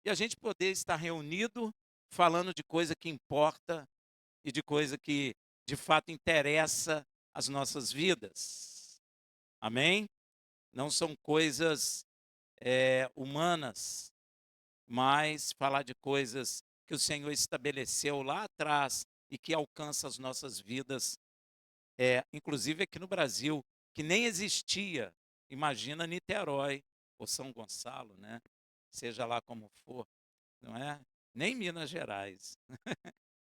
e a gente poder estar reunido falando de coisa que importa e de coisa que de fato interessa as nossas vidas. Amém? Não são coisas humanas, mas falar de coisas que o Senhor estabeleceu lá atrás e que alcança as nossas vidas, inclusive aqui no Brasil, que nem existia. Imagina Niterói ou São Gonçalo, né? Seja lá como for, não é? Nem Minas Gerais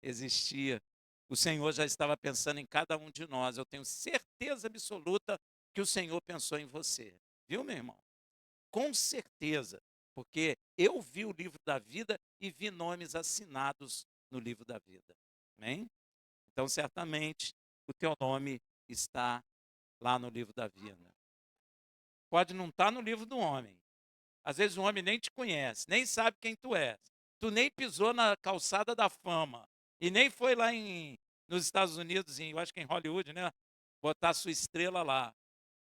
existia. O Senhor já estava pensando em cada um de nós. Eu tenho certeza absoluta que o Senhor pensou em você. Viu, meu irmão? Com certeza, porque eu vi o livro da vida e vi nomes assinados no livro da vida. Amém? Então, certamente, o teu nome está lá no livro da vida. Pode não estar no livro do homem. Às vezes o homem nem te conhece, nem sabe quem tu és. Tu nem pisou na calçada da fama e nem foi lá nos Estados Unidos, eu acho que em Hollywood, né? Botar sua estrela lá.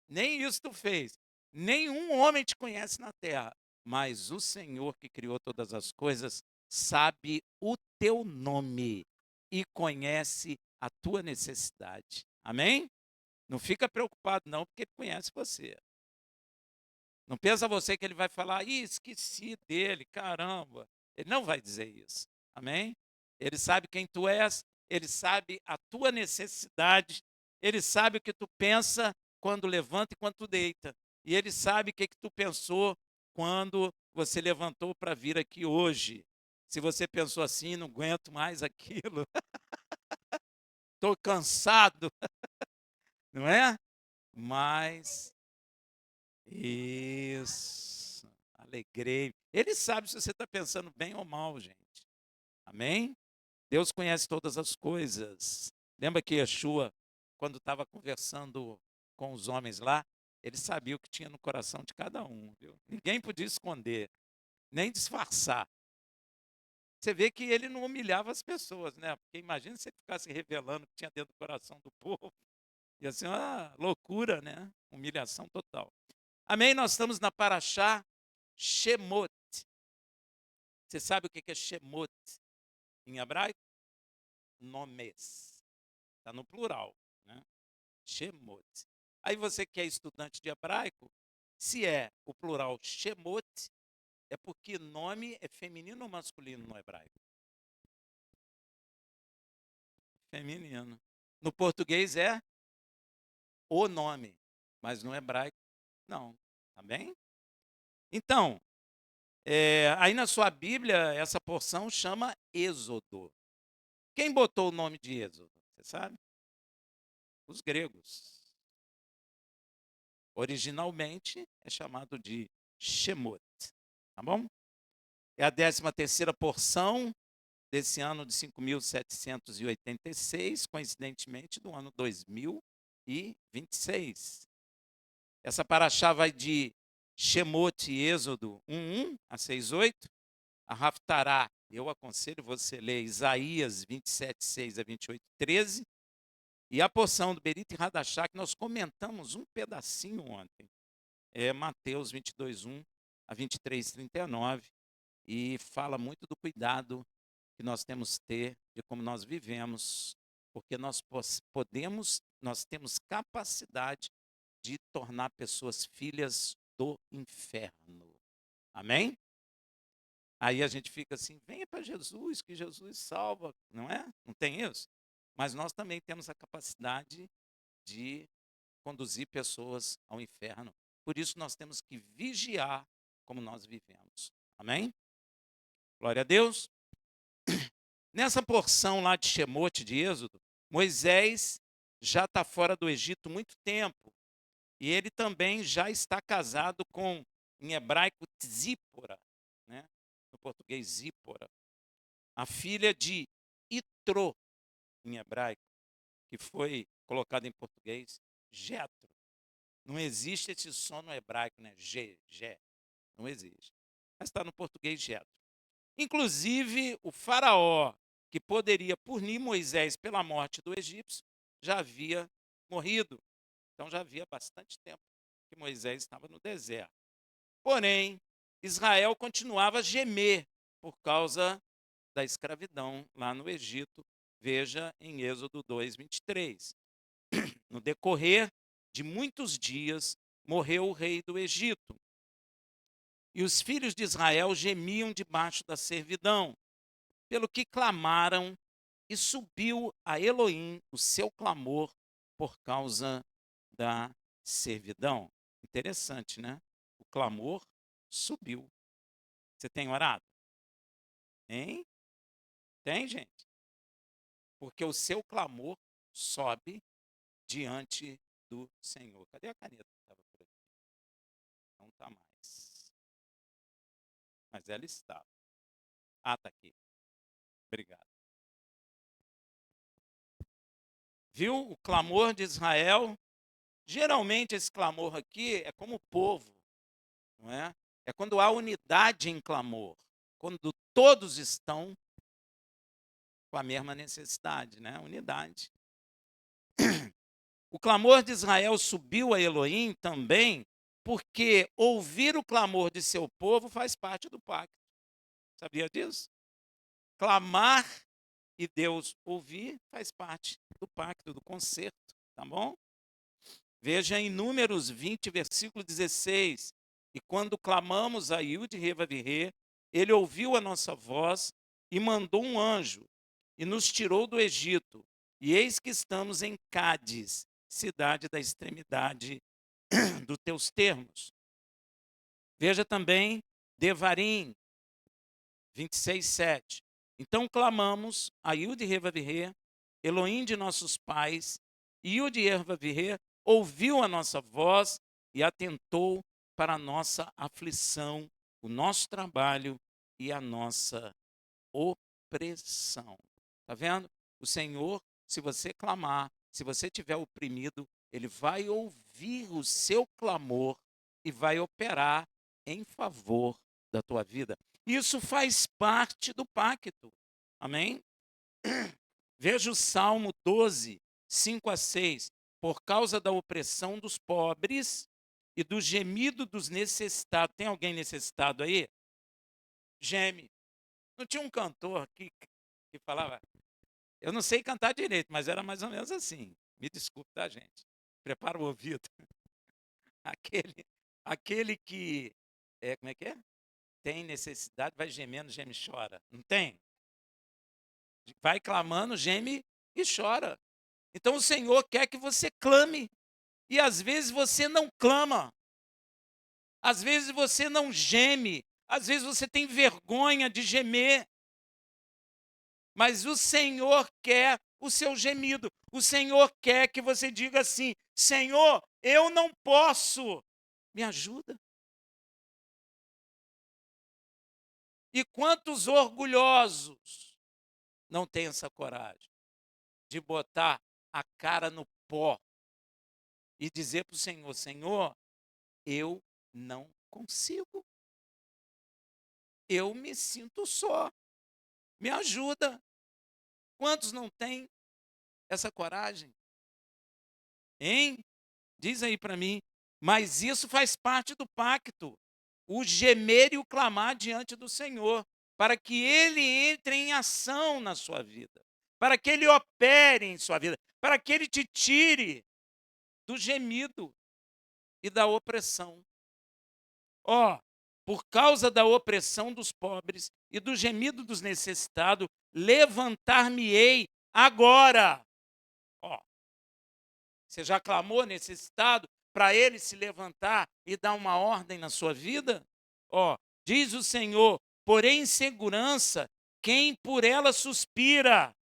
Nem isso tu fez. Nenhum homem te conhece na terra. Mas o Senhor que criou todas as coisas sabe o teu nome e conhece a tua necessidade. Amém? Não fica preocupado não, porque ele conhece você. Não pensa você que ele vai falar, ih, esqueci dele, caramba. Ele não vai dizer isso. Amém? Ele sabe quem tu és, ele sabe a tua necessidade, ele sabe o que tu pensa quando levanta e quando tu deita. E ele sabe o que tu pensou quando você levantou para vir aqui hoje. Se você pensou assim, não aguento mais aquilo, estou cansado, não é? Mas isso, alegrei. Ele sabe se você está pensando bem ou mal, gente. Amém? Deus conhece todas as coisas. Lembra que Yeshua, quando estava conversando com os homens lá, ele sabia o que tinha no coração de cada um, viu? Ninguém podia esconder, nem disfarçar. Você vê que ele não humilhava as pessoas, né? Porque imagina se ele ficasse revelando o que tinha dentro do coração do povo. Ia ser uma loucura, né? Humilhação total. Amém? Nós estamos na Paraxá Shemot. Você sabe o que é Shemot em hebraico? Nomes. Está no plural, né? Shemot. Aí você que é estudante de hebraico, se é o plural Shemot, é porque nome é feminino ou masculino no hebraico? Feminino. No português é o nome, mas no hebraico não. Tá bem? Então, aí na sua Bíblia, essa porção chama Êxodo. Quem botou o nome de Êxodo? Você sabe? Os gregos. Originalmente é chamado de Shemot. Tá bom? É a 13ª porção desse ano de 5.786, coincidentemente do ano 2026. Essa paraxá vai de Shemot e Êxodo 1:1 a 6:8. A Haftará, eu aconselho você ler Isaías 27:6 a 28:13. E a porção do Berit e Radachá, que nós comentamos um pedacinho ontem, é Mateus 22:1 a 23:39, e fala muito do cuidado que nós temos que ter de como nós vivemos, porque nós temos capacidade de tornar pessoas filhas do inferno. Amém? Aí a gente fica assim, venha para Jesus, que Jesus salva, não é? Não tem isso? Mas nós também temos a capacidade de conduzir pessoas ao inferno. Por isso nós temos que vigiar como nós vivemos. Amém? Glória a Deus. Nessa porção lá de Shemote, de Êxodo, Moisés já está fora do Egito há muito tempo. E ele também já está casado com, em hebraico, Tzípora, né? No português, Zípora, a filha de Itró, em hebraico, que foi colocado em português, Jetro. Não existe esse som no hebraico, né? G, não existe. Mas está no português Jetro. Inclusive, o faraó, que poderia punir Moisés pela morte do egípcio, já havia morrido. Então já havia bastante tempo que Moisés estava no deserto. Porém, Israel continuava a gemer por causa da escravidão lá no Egito. Veja em Êxodo 2:23. No decorrer de muitos dias, morreu o rei do Egito. E os filhos de Israel gemiam debaixo da servidão, pelo que clamaram, e subiu a Elohim o seu clamor por causa da servidão. Interessante, né? O clamor subiu. Você tem orado? Hein? Tem, gente? Porque o seu clamor sobe diante do Senhor. Cadê a caneta que estava por aqui? Não está mais. Mas ela estava. Ah, está aqui. Obrigado. Viu o clamor de Israel? Geralmente esse clamor aqui é como o povo, não é? É quando há unidade em clamor, quando todos estão com a mesma necessidade, né? Unidade. O clamor de Israel subiu a Elohim também, porque ouvir o clamor de seu povo faz parte do pacto. Sabia disso? Clamar e Deus ouvir faz parte do pacto, do concerto, tá bom? Veja em Números 20, versículo 16. E quando clamamos a Yud Revavirê, ele ouviu a nossa voz e mandou um anjo e nos tirou do Egito. E eis que estamos em Cádiz, cidade da extremidade dos teus termos. Veja também Devarim 26, 7. Então clamamos a Yud Revavirê, Elohim de nossos pais, e Yud Revavirê ouviu a nossa voz e atentou para a nossa aflição, o nosso trabalho e a nossa opressão. Está vendo? O Senhor, se você clamar, se você estiver oprimido, Ele vai ouvir o seu clamor e vai operar em favor da tua vida. Isso faz parte do pacto. Amém? Veja o Salmo 12, 5 a 6. Por causa da opressão dos pobres e do gemido dos necessitados. Tem alguém necessitado aí? Geme. Não tinha um cantor aqui que falava, eu não sei cantar direito, mas era mais ou menos assim. Me desculpe, tá, gente? Prepara o ouvido. Aquele que, como é que é? Tem necessidade, vai gemendo, geme e chora. Não tem? Vai clamando, geme e chora. Então o Senhor quer que você clame. E às vezes você não clama. Às vezes você não geme. Às vezes você tem vergonha de gemer. Mas o Senhor quer o seu gemido. O Senhor quer que você diga assim: Senhor, eu não posso. Me ajuda. E quantos orgulhosos não têm essa coragem de botar a cara no pó e dizer para o Senhor: Senhor, eu não consigo. Eu me sinto só. Me ajuda. Quantos não têm essa coragem? Hein? Diz aí para mim. Mas isso faz parte do pacto. O gemer e o clamar diante do Senhor, para que Ele entre em ação na sua vida, para que Ele opere em sua vida, para que Ele te tire do gemido e da opressão. Ó, por causa da opressão dos pobres e do gemido dos necessitados, levantar-me-ei agora. Ó, você já clamou necessitado para ele se levantar e dar uma ordem na sua vida? Ó, diz o Senhor, porém em segurança, quem por ela suspira.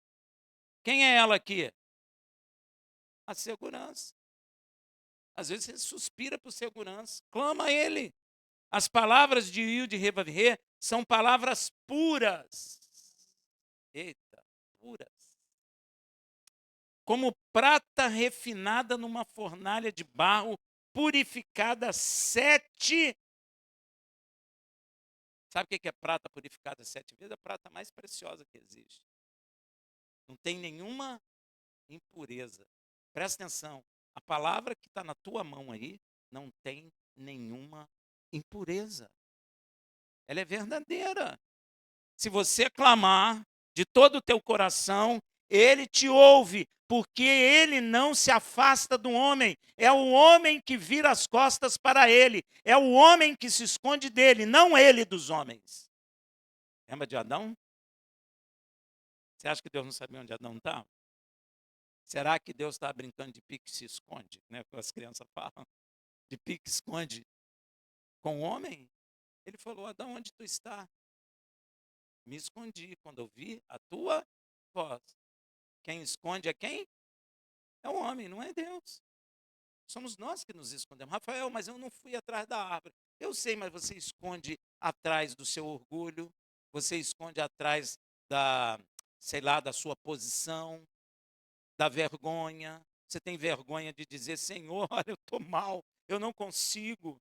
Quem é ela aqui? A segurança. Às vezes você suspira por segurança, clama a ele. As palavras de Yud Revavirê são palavras puras. Eita, puras. Como prata refinada numa fornalha de barro, purificada 7. Sabe o que é prata purificada 7 vezes? A prata mais preciosa que existe. Não tem nenhuma impureza. Presta atenção. A palavra que está na tua mão aí não tem nenhuma impureza. Ela é verdadeira. Se você clamar de todo o teu coração, ele te ouve, porque ele não se afasta do homem. É o homem que vira as costas para ele. É o homem que se esconde dele, não ele dos homens. Lembra de Adão? Você acha que Deus não sabia onde Adão estava? Será que Deus está brincando de pique e se esconde? Né? Como as crianças falam. De pique e esconde com o homem? Ele falou, Adão, onde tu está? Me escondi quando eu vi a tua voz. Quem esconde é quem? É o homem, não é Deus. Somos nós que nos escondemos. Rafael, mas eu não fui atrás da árvore. Eu sei, mas você esconde atrás do seu orgulho, você esconde atrás da, sei lá, da sua posição, da vergonha. Você tem vergonha de dizer, Senhor, olha, eu estou mal, eu não consigo.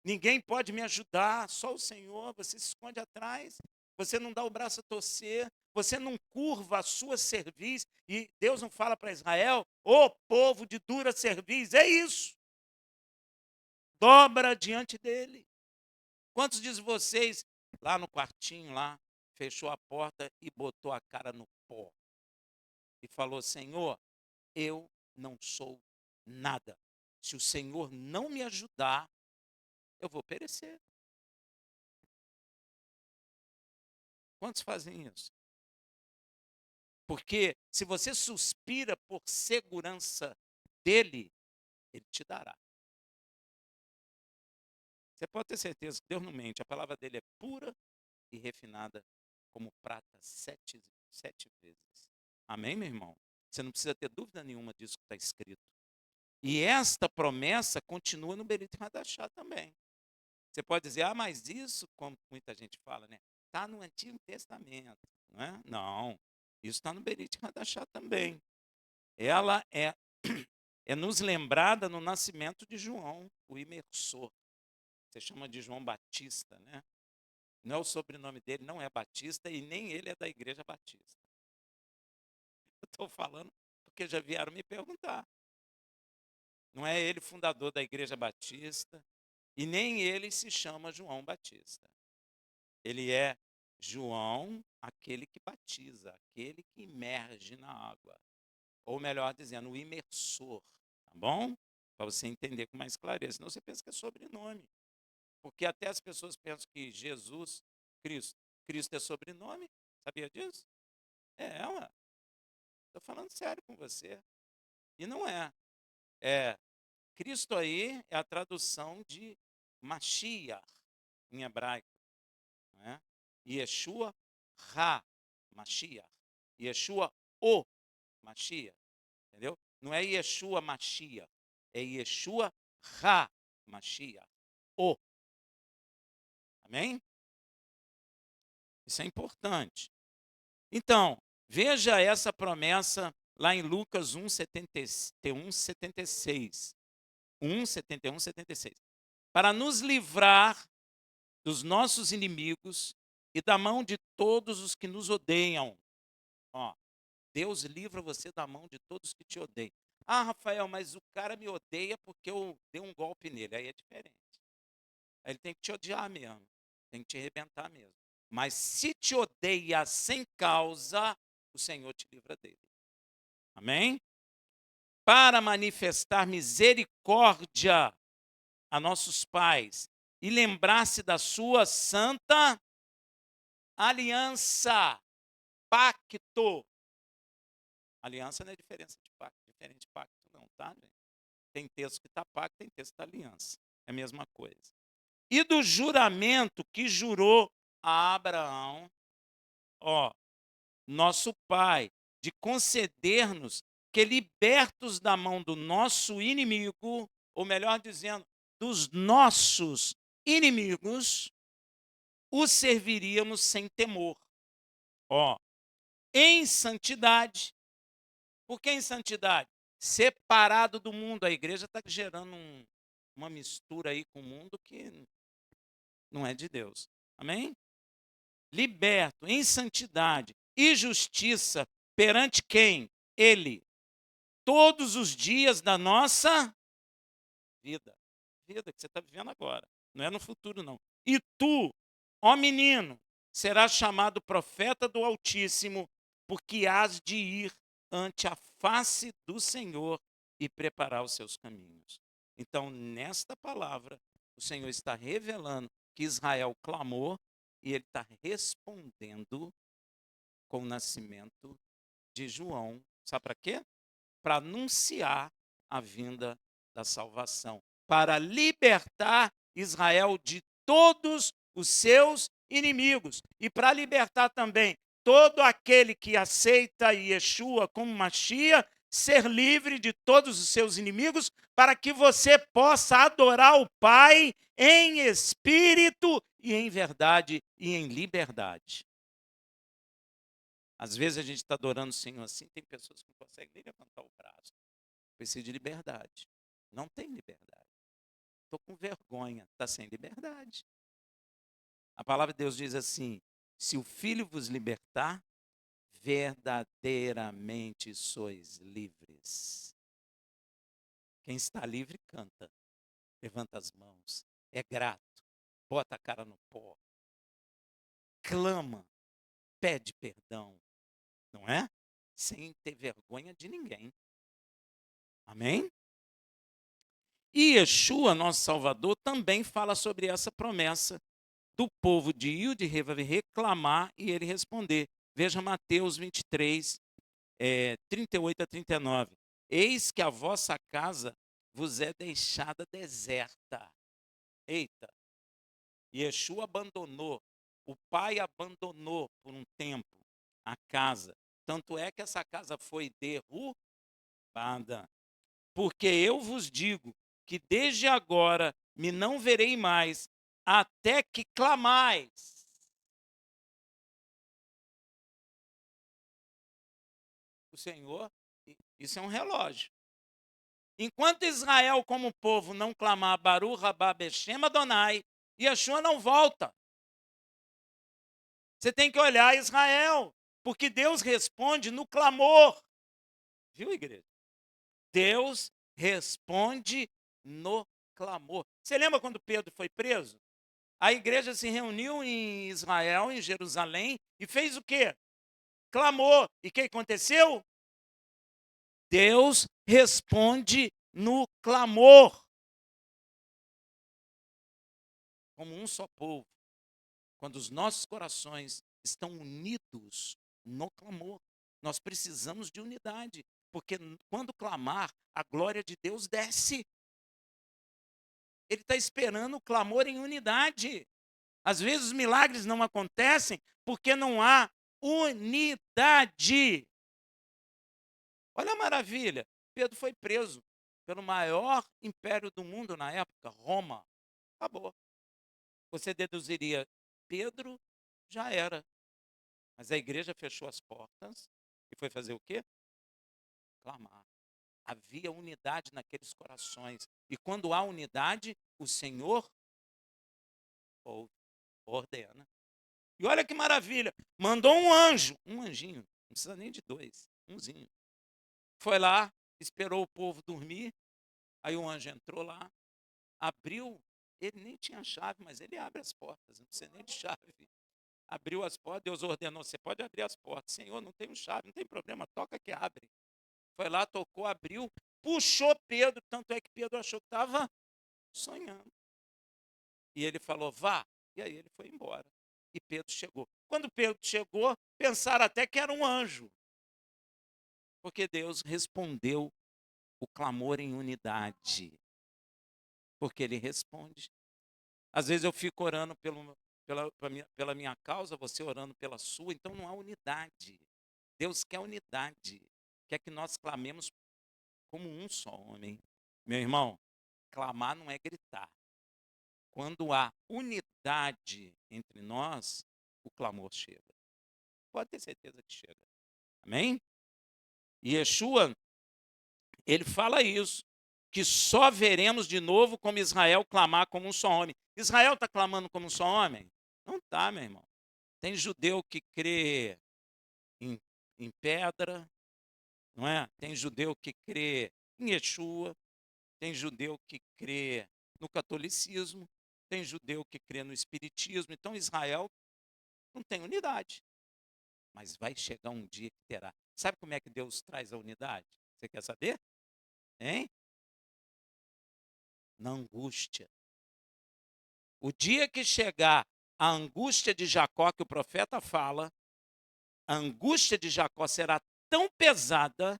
Ninguém pode me ajudar, só o Senhor. Você se esconde atrás, você não dá o braço a torcer, você não curva a sua cerviz. E Deus não fala para Israel, ô povo de dura cerviz, é isso. Dobra diante dele. Quantos de vocês, lá no quartinho, lá, fechou a porta e botou a cara no pó? E falou, Senhor, eu não sou nada. Se o Senhor não me ajudar, eu vou perecer. Quantos fazem isso? Porque se você suspira por segurança dele, ele te dará. Você pode ter certeza que Deus não mente. A palavra dele é pura e refinada como prata sete vezes. Amém, meu irmão? Você não precisa ter dúvida nenhuma disso que está escrito. E esta promessa continua no Berit Hadashah também. Você pode dizer, ah, mas isso, como muita gente fala, né? Está no Antigo Testamento, não é? Não, isso está no Berit Hadashah também. Ela é nos lembrada no nascimento de João, o imersor. Você chama de João Batista, né? Não é o sobrenome dele, não é Batista e nem ele é da Igreja Batista. Eu estou falando porque já vieram me perguntar. Não é ele fundador da Igreja Batista e nem ele se chama João Batista. Ele é João, aquele que batiza, aquele que imerge na água. Ou melhor dizendo, o imersor, tá bom? Para você entender com mais clareza. Senão você pensa que é sobrenome. Porque até as pessoas pensam que Jesus, Cristo é sobrenome. Sabia disso? É, ué. Estou falando sério com você. E não é. Cristo aí é a tradução de Mashiach, em hebraico. Não é? Yeshua Ha Mashiach. Yeshua o Mashiach. Entendeu? Não é Yeshua Mashiach. É Yeshua Ha Mashiach. O. Amém? Isso é importante. Então, veja essa promessa lá em Lucas 1, 71, 76. 1, 71, 76. Para nos livrar dos nossos inimigos e da mão de todos os que nos odeiam. Ó, Deus livra você da mão de todos que te odeiam. Ah, Rafael, mas o cara me odeia porque eu dei um golpe nele. Aí é diferente. Aí ele tem que te odiar mesmo. Tem que te arrebentar mesmo. Mas se te odeia sem causa, o Senhor te livra dele. Amém? Para manifestar misericórdia a nossos pais e lembrar-se da sua santa aliança, pacto. Aliança não é diferente de pacto não, tá, gente? Tem texto que está pacto, tem texto que está aliança. É a mesma coisa. E do juramento que jurou a Abraão, ó, nosso pai, de conceder-nos que, libertos da mão do nosso inimigo, ou melhor dizendo, dos nossos inimigos, o serviríamos sem temor. Ó, em santidade. Por que em santidade? Separado do mundo. A igreja está gerando uma mistura aí com o mundo que não é de Deus. Amém? Liberto em santidade e justiça perante quem? Ele. Todos os dias da nossa vida. Vida que você está vivendo agora. Não é no futuro, não. E tu, ó menino, serás chamado profeta do Altíssimo, porque hás de ir ante a face do Senhor e preparar os seus caminhos. Então, nesta palavra, o Senhor está revelando que Israel clamou e ele está respondendo com o nascimento de João. Sabe para quê? Para anunciar a vinda da salvação, para libertar Israel de todos os seus inimigos e para libertar também todo aquele que aceita Yeshua como Machia, ser livre de todos os seus inimigos, para que você possa adorar o Pai em espírito e em verdade e em liberdade. Às vezes a gente está adorando o Senhor assim, tem pessoas que não conseguem nem levantar o braço. Precisa de liberdade. Não tem liberdade. Estou com vergonha, está sem liberdade. A palavra de Deus diz assim: se o Filho vos libertar, verdadeiramente sois livres. Quem está livre, canta, levanta as mãos, é grato, bota a cara no pó, clama, pede perdão, não é? Sem ter vergonha de ninguém. Amém? E Yeshua, nosso Salvador, também fala sobre essa promessa do povo de ir de reclamar e ele responder. Veja Mateus 23, 38 a 39. Eis que a vossa casa vos é deixada deserta. Eita, Yeshua abandonou, o pai abandonou por um tempo a casa. Tanto é que essa casa foi derrubada. Porque eu vos digo que desde agora me não verei mais, até que clamais. O Senhor, isso é um relógio. Enquanto Israel, como povo, não clamar Baruch Rabá Beshem Adonai, Yeshua não volta. Você tem que olhar Israel, porque Deus responde no clamor. Viu, igreja? Deus responde no clamor. Você lembra quando Pedro foi preso? A igreja se reuniu em Israel, em Jerusalém, e fez o quê? Clamou. E o que aconteceu? Deus responde no clamor. Como um só povo. Quando os nossos corações estão unidos no clamor. Nós precisamos de unidade. Porque quando clamar, a glória de Deus desce. Ele está esperando o clamor em unidade. Às vezes os milagres não acontecem porque não há unidade. Olha a maravilha. Pedro foi preso pelo maior império do mundo na época, Roma. Acabou. Você deduziria, Pedro já era. Mas a igreja fechou as portas e foi fazer o quê? Clamar. Havia unidade naqueles corações. E quando há unidade, o Senhor ordena. E olha que maravilha. Mandou um anjo, um anjinho, não precisa nem de dois, umzinho. Foi lá, esperou o povo dormir. Aí o anjo entrou lá, abriu, ele nem tinha chave, mas ele abre as portas, não precisa nem de chave. Abriu as portas, Deus ordenou, você pode abrir as portas. Senhor, não tenho chave, não tem problema, toca que abre. Foi lá, tocou, abriu, puxou Pedro, tanto é que Pedro achou que estava sonhando. E ele falou, vá. E aí ele foi embora. E Pedro chegou. Quando Pedro chegou, pensaram até que era um anjo. Porque Deus respondeu o clamor em unidade. Porque ele responde. Às vezes eu fico orando pela minha causa, você orando pela sua, então não há unidade. Deus quer unidade, quer que nós clamemos como um só homem. Meu irmão, clamar não é gritar. Quando há unidade entre nós, o clamor chega. Pode ter certeza que chega. Amém? E Yeshua, ele fala isso, que só veremos de novo como Israel clamar como um só homem. Israel está clamando como um só homem? Não está, meu irmão. Tem judeu que crê em pedra, não é? Tem judeu que crê em Yeshua, tem judeu que crê no catolicismo, tem judeu que crê no espiritismo. Então Israel Não tem unidade. Mas vai chegar um dia que terá. Sabe como é que Deus traz a unidade? Você quer saber? Hein? Na angústia. O dia que chegar a angústia de Jacó, que o profeta fala, a angústia de Jacó será tão pesada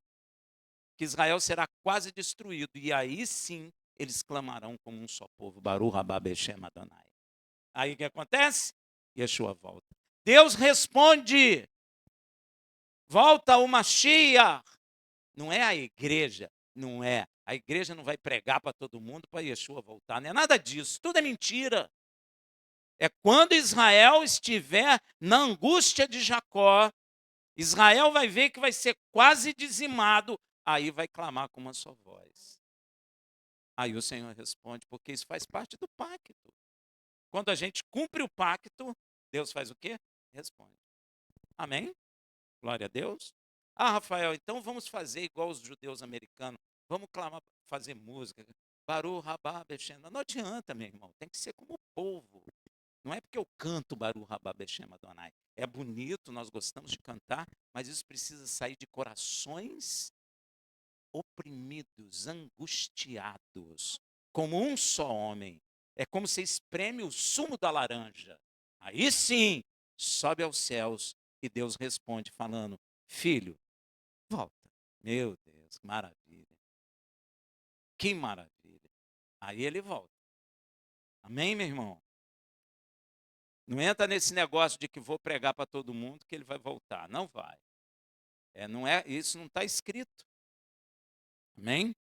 que Israel será quase destruído. E aí sim, eles clamarão como um só povo. Baruch haba Beshem Adonai. Aí o que acontece? Yeshua volta. Deus responde. Volta o Mashiach. Não é a igreja, não é. A igreja não vai pregar para todo mundo para Yeshua voltar. Não é nada disso. Tudo é mentira. É quando Israel estiver na angústia de Jacó, Israel vai ver que vai ser quase dizimado, aí vai clamar com uma só voz. Aí o Senhor responde, porque isso faz parte do pacto. Quando a gente cumpre o pacto, Deus faz o quê? Responde. Amém? Glória a Deus. Ah, Rafael, então vamos fazer igual os judeus americanos. Vamos clamar, fazer música. Baruch rabá bexena. Não adianta, meu irmão. Tem que ser como o povo. Não é porque eu canto Baruch rabá bexema Adonai. É bonito, nós gostamos de cantar, mas isso precisa sair de corações oprimidos, angustiados, como um só homem. É como se espreme o sumo da laranja. Aí sim, sobe aos céus e Deus responde falando, filho, volta. Meu Deus, que maravilha. Que maravilha. Aí ele volta. Amém, meu irmão? Não entra nesse negócio de que vou pregar para todo mundo que ele vai voltar. Não vai. Não é, isso não está escrito. Amém?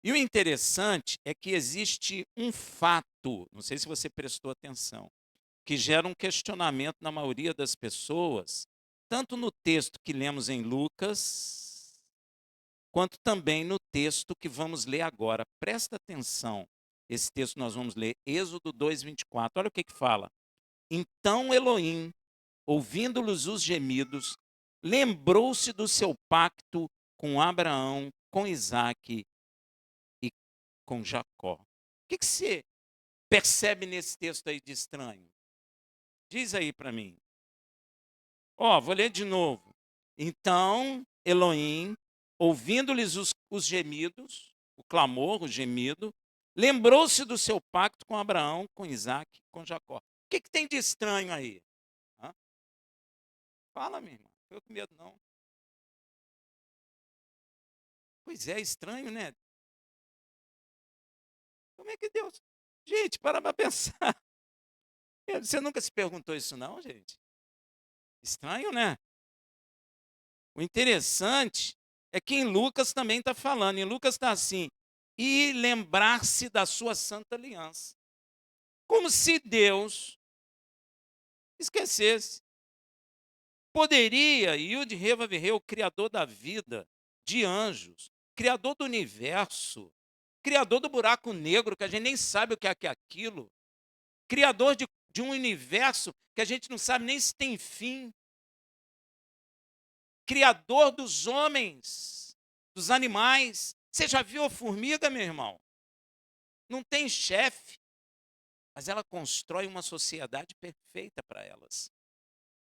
E o interessante é que existe um fato, não sei se você prestou atenção, que gera um questionamento na maioria das pessoas, tanto no texto que lemos em Lucas, quanto também no texto que vamos ler agora. Presta atenção, esse texto nós vamos ler, Êxodo 2:24. Olha o que fala. Então Elohim, ouvindo-lhes os gemidos, lembrou-se do seu pacto com Abraão, com Isaque e com Jacó. O que você percebe nesse texto aí de estranho? Diz aí para mim. Vou ler de novo. Então, Elohim, ouvindo-lhes os gemidos, o clamor, o gemido, lembrou-se do seu pacto com Abraão, com Isaque, com Jacó. O que tem de estranho aí? Hã? Fala, minha irmã. Não fico com medo, não. Pois é, estranho, né? Como é que Deus... Gente, para pensar. Você nunca se perguntou isso, não, gente? Estranho, né? O interessante é que em Lucas também está falando. Em Lucas está assim, e lembrar-se da sua santa aliança. Como se Deus esquecesse. Poderia, Yud Reva Virreu, o criador da vida, de anjos, criador do universo, criador do buraco negro, que a gente nem sabe o que é aquilo, criador de um universo que a gente não sabe nem se tem fim, criador dos homens, dos animais. Você já viu a formiga, meu irmão? Não tem chefe, mas ela constrói uma sociedade perfeita para elas,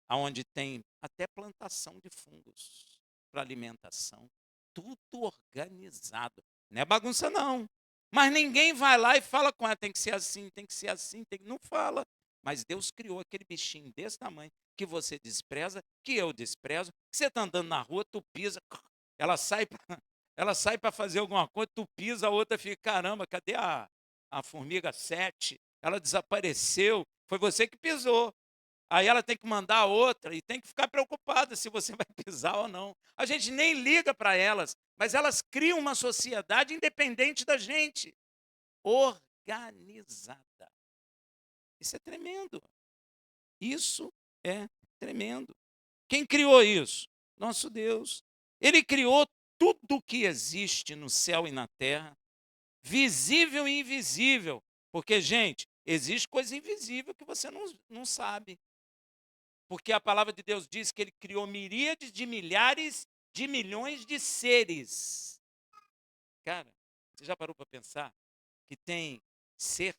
onde tem até plantação de fungos para alimentação, tudo organizado. Não é bagunça, não. Mas ninguém vai lá e fala com ela, tem que ser assim, tem que ser assim, não fala. Mas Deus criou aquele bichinho desse tamanho, que você despreza, que eu desprezo, que você está andando na rua, tu pisa, ela sai para fazer alguma coisa, tu pisa, a outra fica, caramba, cadê a formiga 7? Ela desapareceu, foi você que pisou. Aí ela tem que mandar a outra e tem que ficar preocupada se você vai pisar ou não. A gente nem liga para elas, mas elas criam uma sociedade independente da gente, organizada. Isso é tremendo. Isso é tremendo. Quem criou isso? Nosso Deus. Ele criou tudo o que existe no céu e na terra, visível e invisível. Porque, gente, existe coisa invisível que você não sabe. Porque a palavra de Deus diz que ele criou miríades de milhares de milhões de seres. Cara, você já parou para pensar que tem ser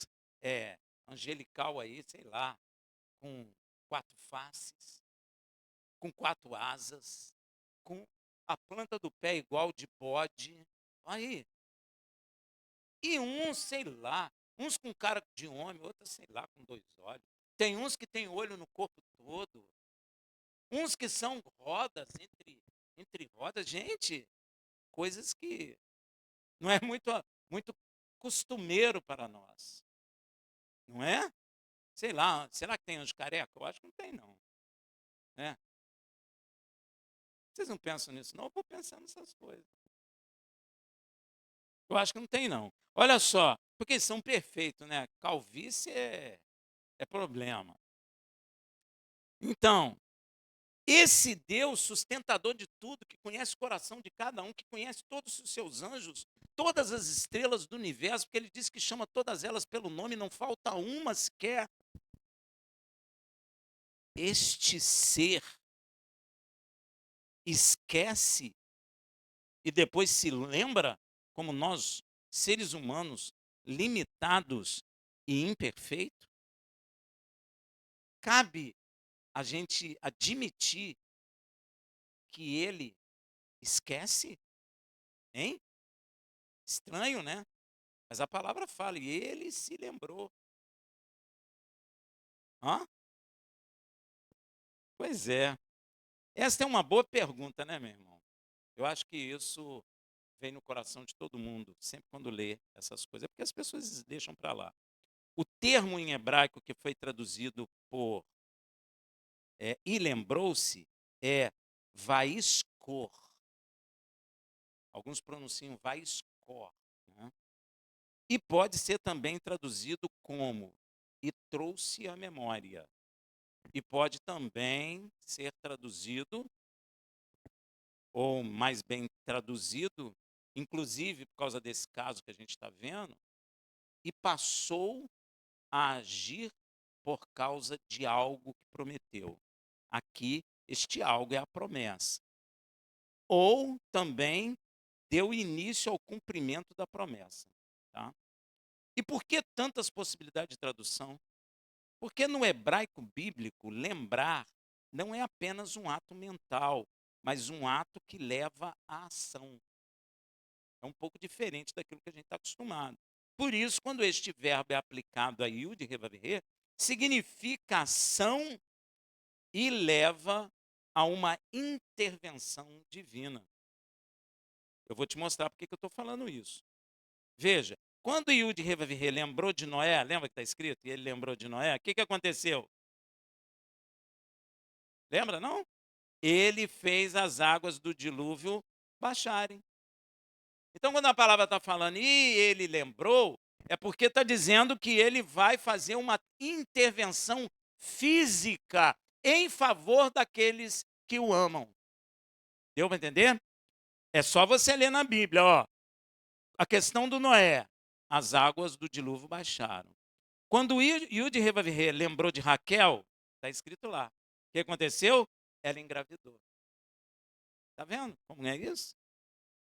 angelical aí, sei lá, com quatro faces, com quatro asas, com a planta do pé igual de bode. Aí. E uns, sei lá, uns com cara de homem, outros, sei lá, com dois olhos. Tem uns que têm olho no corpo todo. Uns que são rodas entre rodas. Gente, coisas que não é muito costumeiro para nós. Não é? Sei lá, será que tem anjo careca? Eu acho que não tem, não. É. Vocês não pensam nisso, não? Eu vou pensando nessas coisas. Eu acho que não tem, não. Olha só, porque eles são perfeitos, né? Calvície é problema. Então, esse Deus sustentador de tudo, que conhece o coração de cada um, que conhece todos os seus anjos, todas as estrelas do universo, porque ele diz que chama todas elas pelo nome, não falta uma sequer. Este ser esquece e depois se lembra, como nós, seres humanos, limitados e imperfeitos? Cabe a gente admitir que ele esquece? Hein? Estranho, né? Mas a palavra fala, e ele se lembrou. Hã? Pois é. Esta é uma boa pergunta, né, meu irmão? Eu acho que isso vem no coração de todo mundo, sempre quando lê essas coisas, porque as pessoas deixam para lá. O termo em hebraico que foi traduzido por e lembrou-se é vaiskor. Alguns pronunciam vaiskor. Né? E pode ser também traduzido como e trouxe a memória. E pode também ser traduzido, ou mais bem traduzido, inclusive por causa desse caso que a gente está vendo, e passou a agir por causa de algo que prometeu. Aqui, este algo é a promessa. Ou também deu início ao cumprimento da promessa. Tá? E por que tantas possibilidades de tradução? Porque no hebraico bíblico, lembrar não é apenas um ato mental, mas um ato que leva à ação. É um pouco diferente daquilo que a gente está acostumado. Por isso, quando este verbo é aplicado a Yud Revavirê, significa ação e leva a uma intervenção divina. Eu vou te mostrar por que eu estou falando isso. Veja, quando Yud Revavirê lembrou de Noé, lembra que está escrito? E ele lembrou de Noé, o que aconteceu? Lembra, não? Ele fez as águas do dilúvio baixarem. Então, quando a palavra está falando, e ele lembrou, é porque está dizendo que ele vai fazer uma intervenção física em favor daqueles que o amam. Deu para entender? É só você ler na Bíblia, ó. A questão do Noé, as águas do dilúvio baixaram. Quando Yud Revavirê lembrou de Raquel, está escrito lá. O que aconteceu? Ela engravidou. Está vendo como é isso?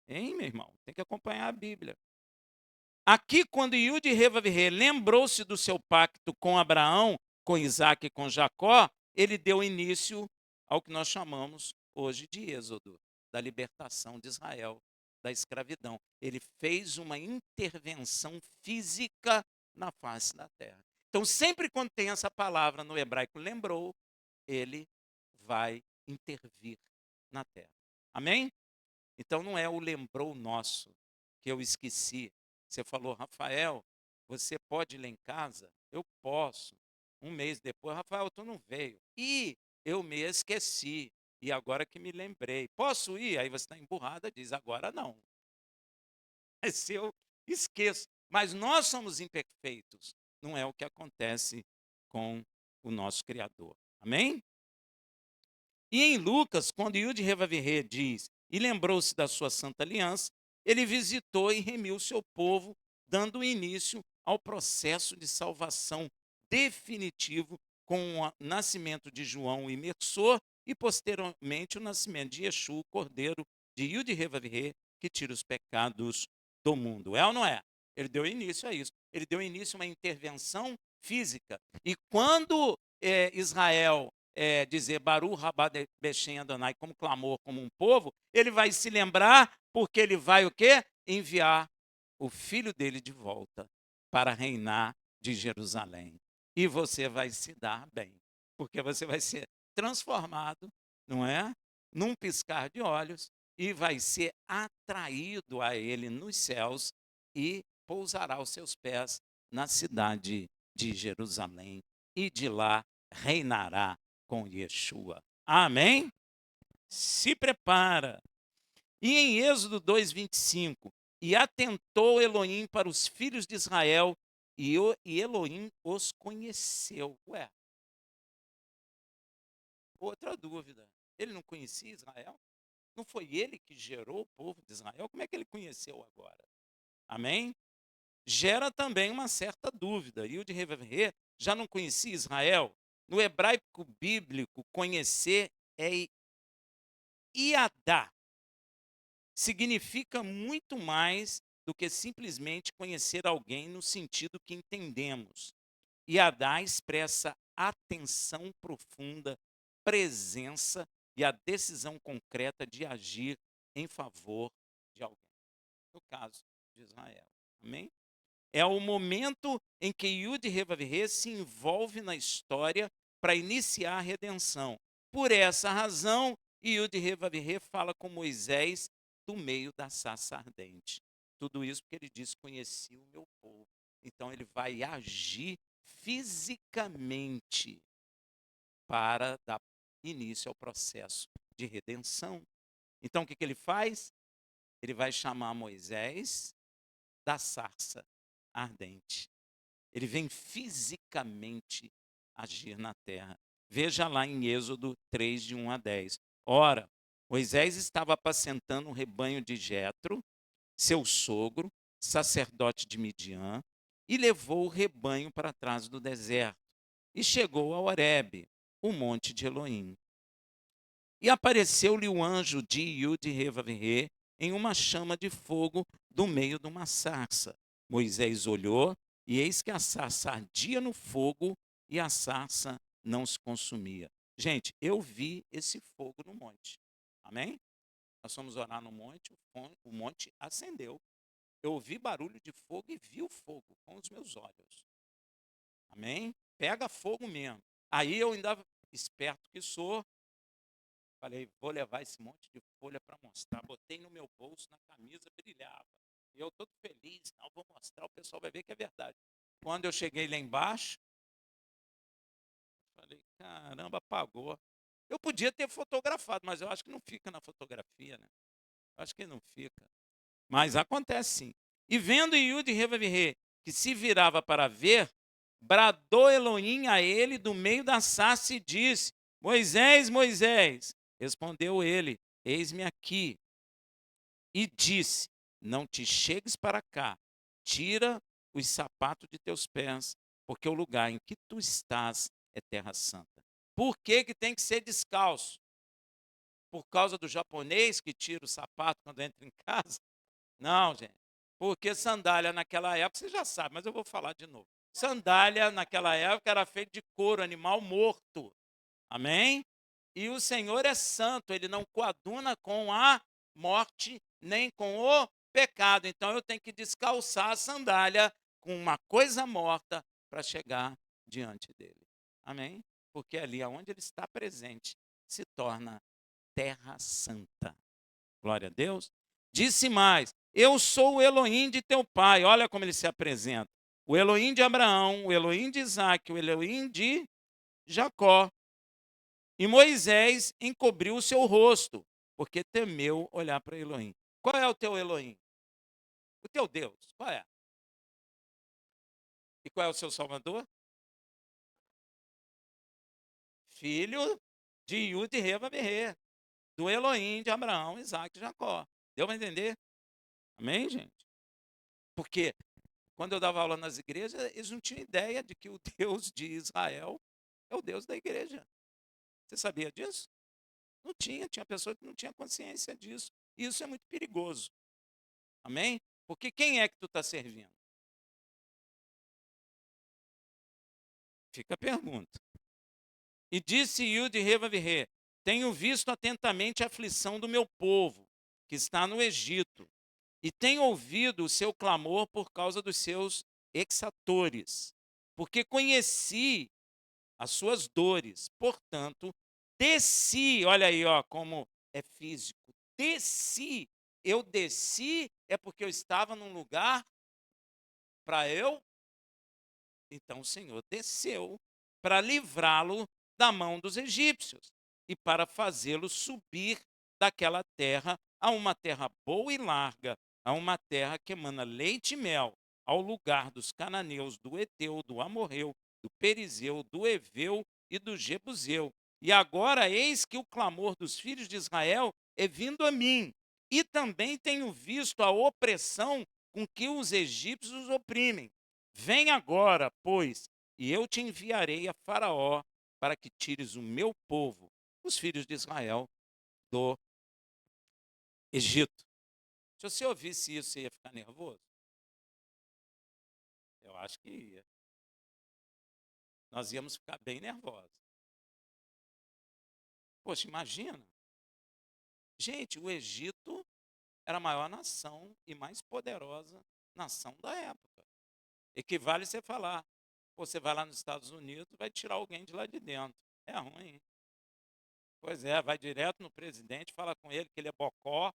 Hein, meu irmão? Tem que acompanhar a Bíblia. Aqui, quando Yud Revavirê lembrou-se do seu pacto com Abraão, com Isaac e com Jacó, ele deu início ao que nós chamamos hoje de Êxodo, da libertação de Israel da escravidão. Ele fez uma intervenção física na face da terra. Então, sempre quando tem essa palavra no hebraico, lembrou, ele vai intervir na terra. Amém? Então, não é o lembrou nosso, que eu esqueci. Você falou, Rafael, você pode ir lá em casa? Eu posso. Um mês depois, Rafael, tu não veio. E eu me esqueci. E agora que me lembrei. Posso ir? Aí você está emburrada, diz, agora não. Mas se eu esqueço. Mas nós somos imperfeitos. Não é o que acontece com o nosso Criador. Amém? E em Lucas, quando Yud Revavirê diz, e lembrou-se da sua santa aliança, ele visitou e remiu o seu povo, dando início ao processo de salvação definitivo com o nascimento de João o imersor e, posteriormente, o nascimento de Yeshua, o cordeiro de Yud Revavirê, que tira os pecados do mundo. É ou não é? Ele deu início a isso. Ele deu início a uma intervenção física. E quando Israel dizer Baru Rabá Bechem Adonai como clamor, como um povo, ele vai se lembrar porque ele vai o quê? Enviar o filho dele de volta para reinar de Jerusalém. E você vai se dar bem, porque você vai ser transformado, não é? Num piscar de olhos, e vai ser atraído a ele nos céus e pousará os seus pés na cidade de Jerusalém e de lá reinará com Yeshua. Amém? Se prepara. E em Êxodo 2:25, e atentou Elohim para os filhos de Israel, e Elohim os conheceu. Ué, outra dúvida. Ele não conhecia Israel? Não foi ele que gerou o povo de Israel? Como é que ele conheceu agora? Amém? Gera também uma certa dúvida. E o de Reverê já não conhecia Israel? No hebraico bíblico, conhecer é iadá. Significa muito mais do que simplesmente conhecer alguém no sentido que entendemos. Iadá expressa atenção profunda, presença e a decisão concreta de agir em favor de alguém. No caso de Israel. Amém? É o momento em que Yud Revavirê se envolve na história para iniciar a redenção. Por essa razão, Yud Revavirê fala com Moisés do meio da sarça ardente. Tudo isso porque ele diz: conheci o meu povo. Então ele vai agir fisicamente para dar início ao processo de redenção. Então o que ele faz? Ele vai chamar Moisés da sarça ardente. Ele vem fisicamente agir na terra. Veja lá em Êxodo 3, de 1 a 10. Ora, Moisés estava apacentando um rebanho de Jetro, seu sogro, sacerdote de Midian, e levou o rebanho para trás do deserto. E chegou a Horebe, o monte de Elohim. E apareceu-lhe o anjo de Yud-Heh-Vav-Heh em uma chama de fogo do meio de uma sarça. Moisés olhou, e eis que a sarça ardia no fogo, e a sarça não se consumia. Gente, eu vi esse fogo no monte. Amém? Nós fomos orar no monte, o monte acendeu. Eu ouvi barulho de fogo e vi o fogo com os meus olhos. Amém? Pega fogo mesmo. Aí eu ainda, esperto que sou, falei, vou levar esse monte de folha para mostrar. Botei no meu bolso, na camisa, brilhava. E eu todo feliz, não, vou mostrar, o pessoal vai ver que é verdade. Quando eu cheguei lá embaixo, falei, caramba, apagou. Eu podia ter fotografado, mas eu acho que não fica na fotografia, né? Eu acho que não fica. Mas acontece sim. E vendo Yud Revavirê, que se virava para ver, bradou Elohim a ele do meio da sarça e disse: Moisés, Moisés. Respondeu ele: Eis-me aqui. E disse: Não te chegues para cá, tira os sapatos de teus pés, porque o lugar em que tu estás é terra santa. Por que que tem que ser descalço? Por causa do japonês que tira o sapato quando entra em casa? Não, gente. Porque sandália naquela época, você já sabe, mas eu vou falar de novo. Sandália naquela época era feita de couro, animal morto. Amém? E o Senhor é santo, ele não coaduna com a morte, nem com o pecado. Então eu tenho que descalçar a sandália com uma coisa morta para chegar diante dele. Amém? Porque ali onde ele está presente se torna terra santa. Glória a Deus. Disse mais: Eu sou o Elohim de teu pai. Olha como ele se apresenta. O Elohim de Abraão, o Elohim de Isaac, o Elohim de Jacó. E Moisés encobriu o seu rosto, porque temeu olhar para Elohim. Qual é o teu Elohim? O teu Deus. Qual é? E qual é o seu Salvador? Filho de Yud e Reva-Berê, do Elohim de Abraão, Isaac e Jacó. Deu para entender? Amém, gente? Porque quando eu dava aula nas igrejas, eles não tinham ideia de que o Deus de Israel é o Deus da igreja. Você sabia disso? Não tinha, tinha pessoa que não tinha consciência disso. E isso é muito perigoso. Amém? Porque quem é que tu está servindo? Fica a pergunta. E disse Yud-Heh-Vav-Heh: tenho visto atentamente a aflição do meu povo, que está no Egito, e tenho ouvido o seu clamor por causa dos seus exatores, porque conheci as suas dores. Portanto, desci, olha aí, ó, como é físico. Desci. Eu desci é porque eu estava num lugar para eu. Então o Senhor desceu para livrá-lo da mão dos egípcios e para fazê-lo subir daquela terra a uma terra boa e larga, a uma terra que emana leite e mel, ao lugar dos cananeus, do Eteu, do Amorreu, do Perizeu, do Eveu e do Jebuseu. E agora eis que o clamor dos filhos de Israel é vindo a mim, e também tenho visto a opressão com que os egípcios os oprimem. Vem agora, pois, e eu te enviarei a Faraó para que tires o meu povo, os filhos de Israel, do Egito. Se você ouvisse isso, você ia ficar nervoso? Eu acho que ia. Nós íamos ficar bem nervosos. Poxa, imagina. Gente, o Egito era a maior nação e mais poderosa nação da época. Equivale você falar, você vai lá nos Estados Unidos, vai tirar alguém de lá de dentro. É ruim, hein? Pois é, vai direto no presidente, fala com ele que ele é bocó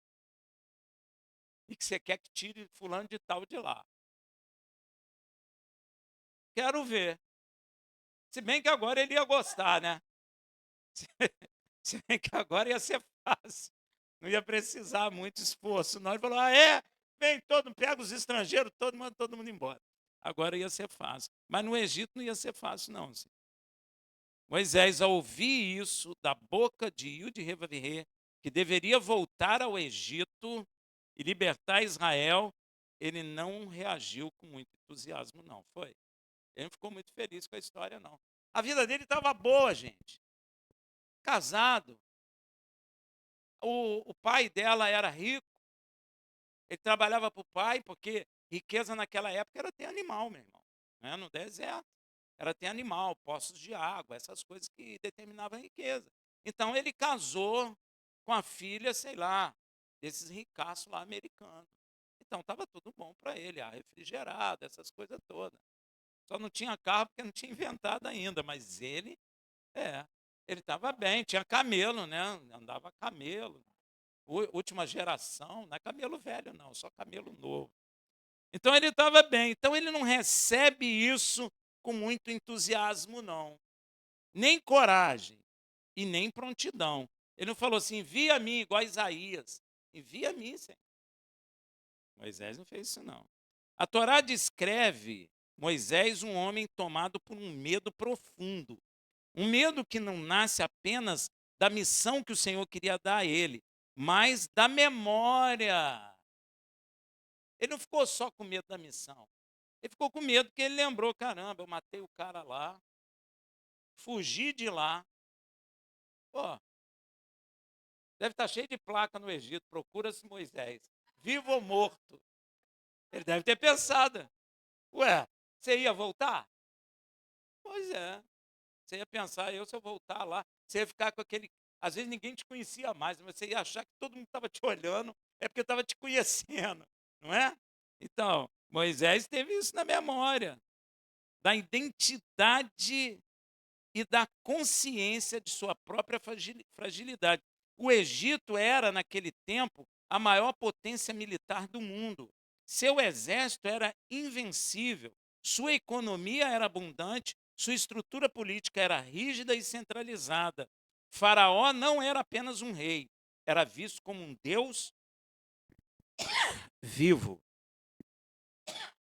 e que você quer que tire fulano de tal de lá. Quero ver. Se bem que agora ele ia gostar, né? Se bem que agora ia ser fácil. Não ia precisar muito esforço. Não. Ele falou, vem todo, pega os estrangeiros, manda todo mundo embora. Agora ia ser fácil. Mas no Egito não ia ser fácil, não. Moisés, ao ouvir isso da boca de Yud-Heh-Vav-Heh, que deveria voltar ao Egito e libertar Israel, ele não reagiu com muito entusiasmo, não. Foi. Ele não ficou muito feliz com a história, não. A vida dele estava boa, gente. Casado. O pai dela era rico. Ele trabalhava para o pai, porque riqueza naquela época era ter animal, meu irmão. Né? No deserto. Era ter animal, poços de água, essas coisas que determinavam a riqueza. Então ele casou com a filha, sei lá, desses ricaços lá americanos. Então estava tudo bom para ele, refrigerado, essas coisas todas. Só não tinha carro porque não tinha inventado ainda, mas ele estava bem, tinha camelo, né? Andava a camelo. Última geração, não é camelo velho, não, só camelo novo. Então ele estava bem. Então ele não recebe isso com muito entusiasmo, não. Nem coragem e nem prontidão. Ele não falou assim, envia a mim, igual a Isaías. Envia a mim, Senhor. Moisés não fez isso, não. A Torá descreve Moisés um homem tomado por um medo profundo. Um medo que não nasce apenas da missão que o Senhor queria dar a ele, mas da memória. Ele não ficou só com medo da missão. Ele ficou com medo porque ele lembrou, caramba, eu matei o cara lá, fugi de lá. Pô, deve estar cheio de placa no Egito, procura-se Moisés, vivo ou morto. Ele deve ter pensado, ué, você ia voltar? Pois é, você ia pensar, se eu voltar lá, você ia ficar com aquele, às vezes ninguém te conhecia mais, mas você ia achar que todo mundo estava te olhando, é porque estava te conhecendo, não é? Então, Moisés teve isso na memória, da identidade e da consciência de sua própria fragilidade. O Egito era, naquele tempo, a maior potência militar do mundo. Seu exército era invencível, sua economia era abundante, sua estrutura política era rígida e centralizada. Faraó não era apenas um rei, era visto como um Deus vivo.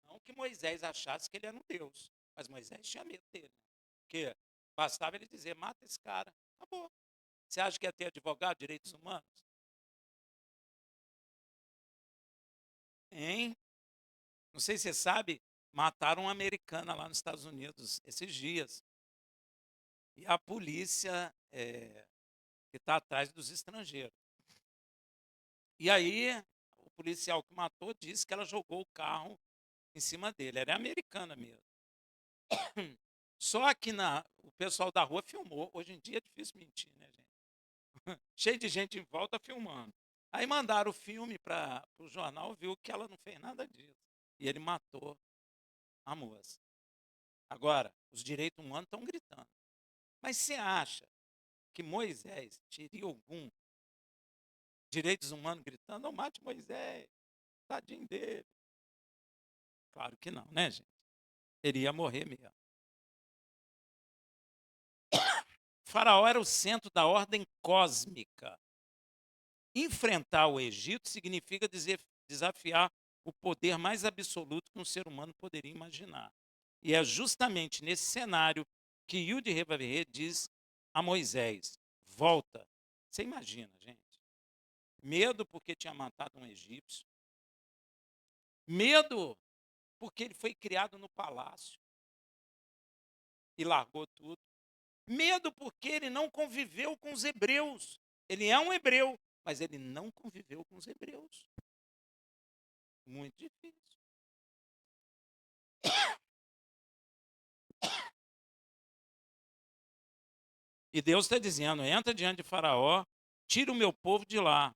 Não que Moisés achasse que ele era um Deus, mas Moisés tinha medo dele. Porque bastava ele dizer, mata esse cara, acabou. Você acha que ia ter advogado de direitos humanos? Hein? Não sei se você sabe, mataram uma americana lá nos Estados Unidos esses dias. E a polícia que está atrás dos estrangeiros. E aí, o policial que matou disse que ela jogou o carro em cima dele. Era americana mesmo. Só que o pessoal da rua filmou. Hoje em dia é difícil mentir, né, gente? Cheio de gente em volta filmando. Aí mandaram o filme para o jornal, viu que ela não fez nada disso. E ele matou a moça. Agora, os direitos humanos estão gritando. Mas você acha que Moisés teria algum direitos humanos gritando? Não mate Moisés, tadinho dele. Claro que não, né, gente? Ele ia morrer mesmo. Faraó era o centro da ordem cósmica. Enfrentar o Egito significa desafiar o poder mais absoluto que um ser humano poderia imaginar. E é justamente nesse cenário que Yud Revavirê diz a Moisés: volta. Você imagina, gente? Medo porque tinha matado um egípcio. Medo porque ele foi criado no palácio e largou tudo. Medo porque ele não conviveu com os hebreus. Ele é um hebreu, mas ele não conviveu com os hebreus. Muito difícil. E Deus está dizendo: entra diante de Faraó, tira o meu povo de lá.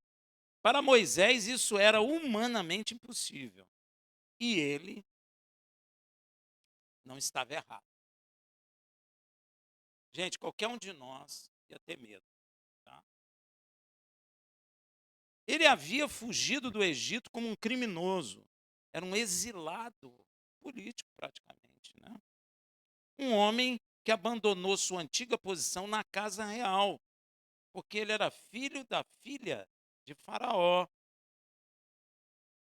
Para Moisés, isso era humanamente impossível. E ele não estava errado. Gente, qualquer um de nós ia ter medo. Tá? Ele havia fugido do Egito como um criminoso. Era um exilado político, praticamente. Né? Um homem que abandonou sua antiga posição na casa real, porque ele era filho da filha de Faraó.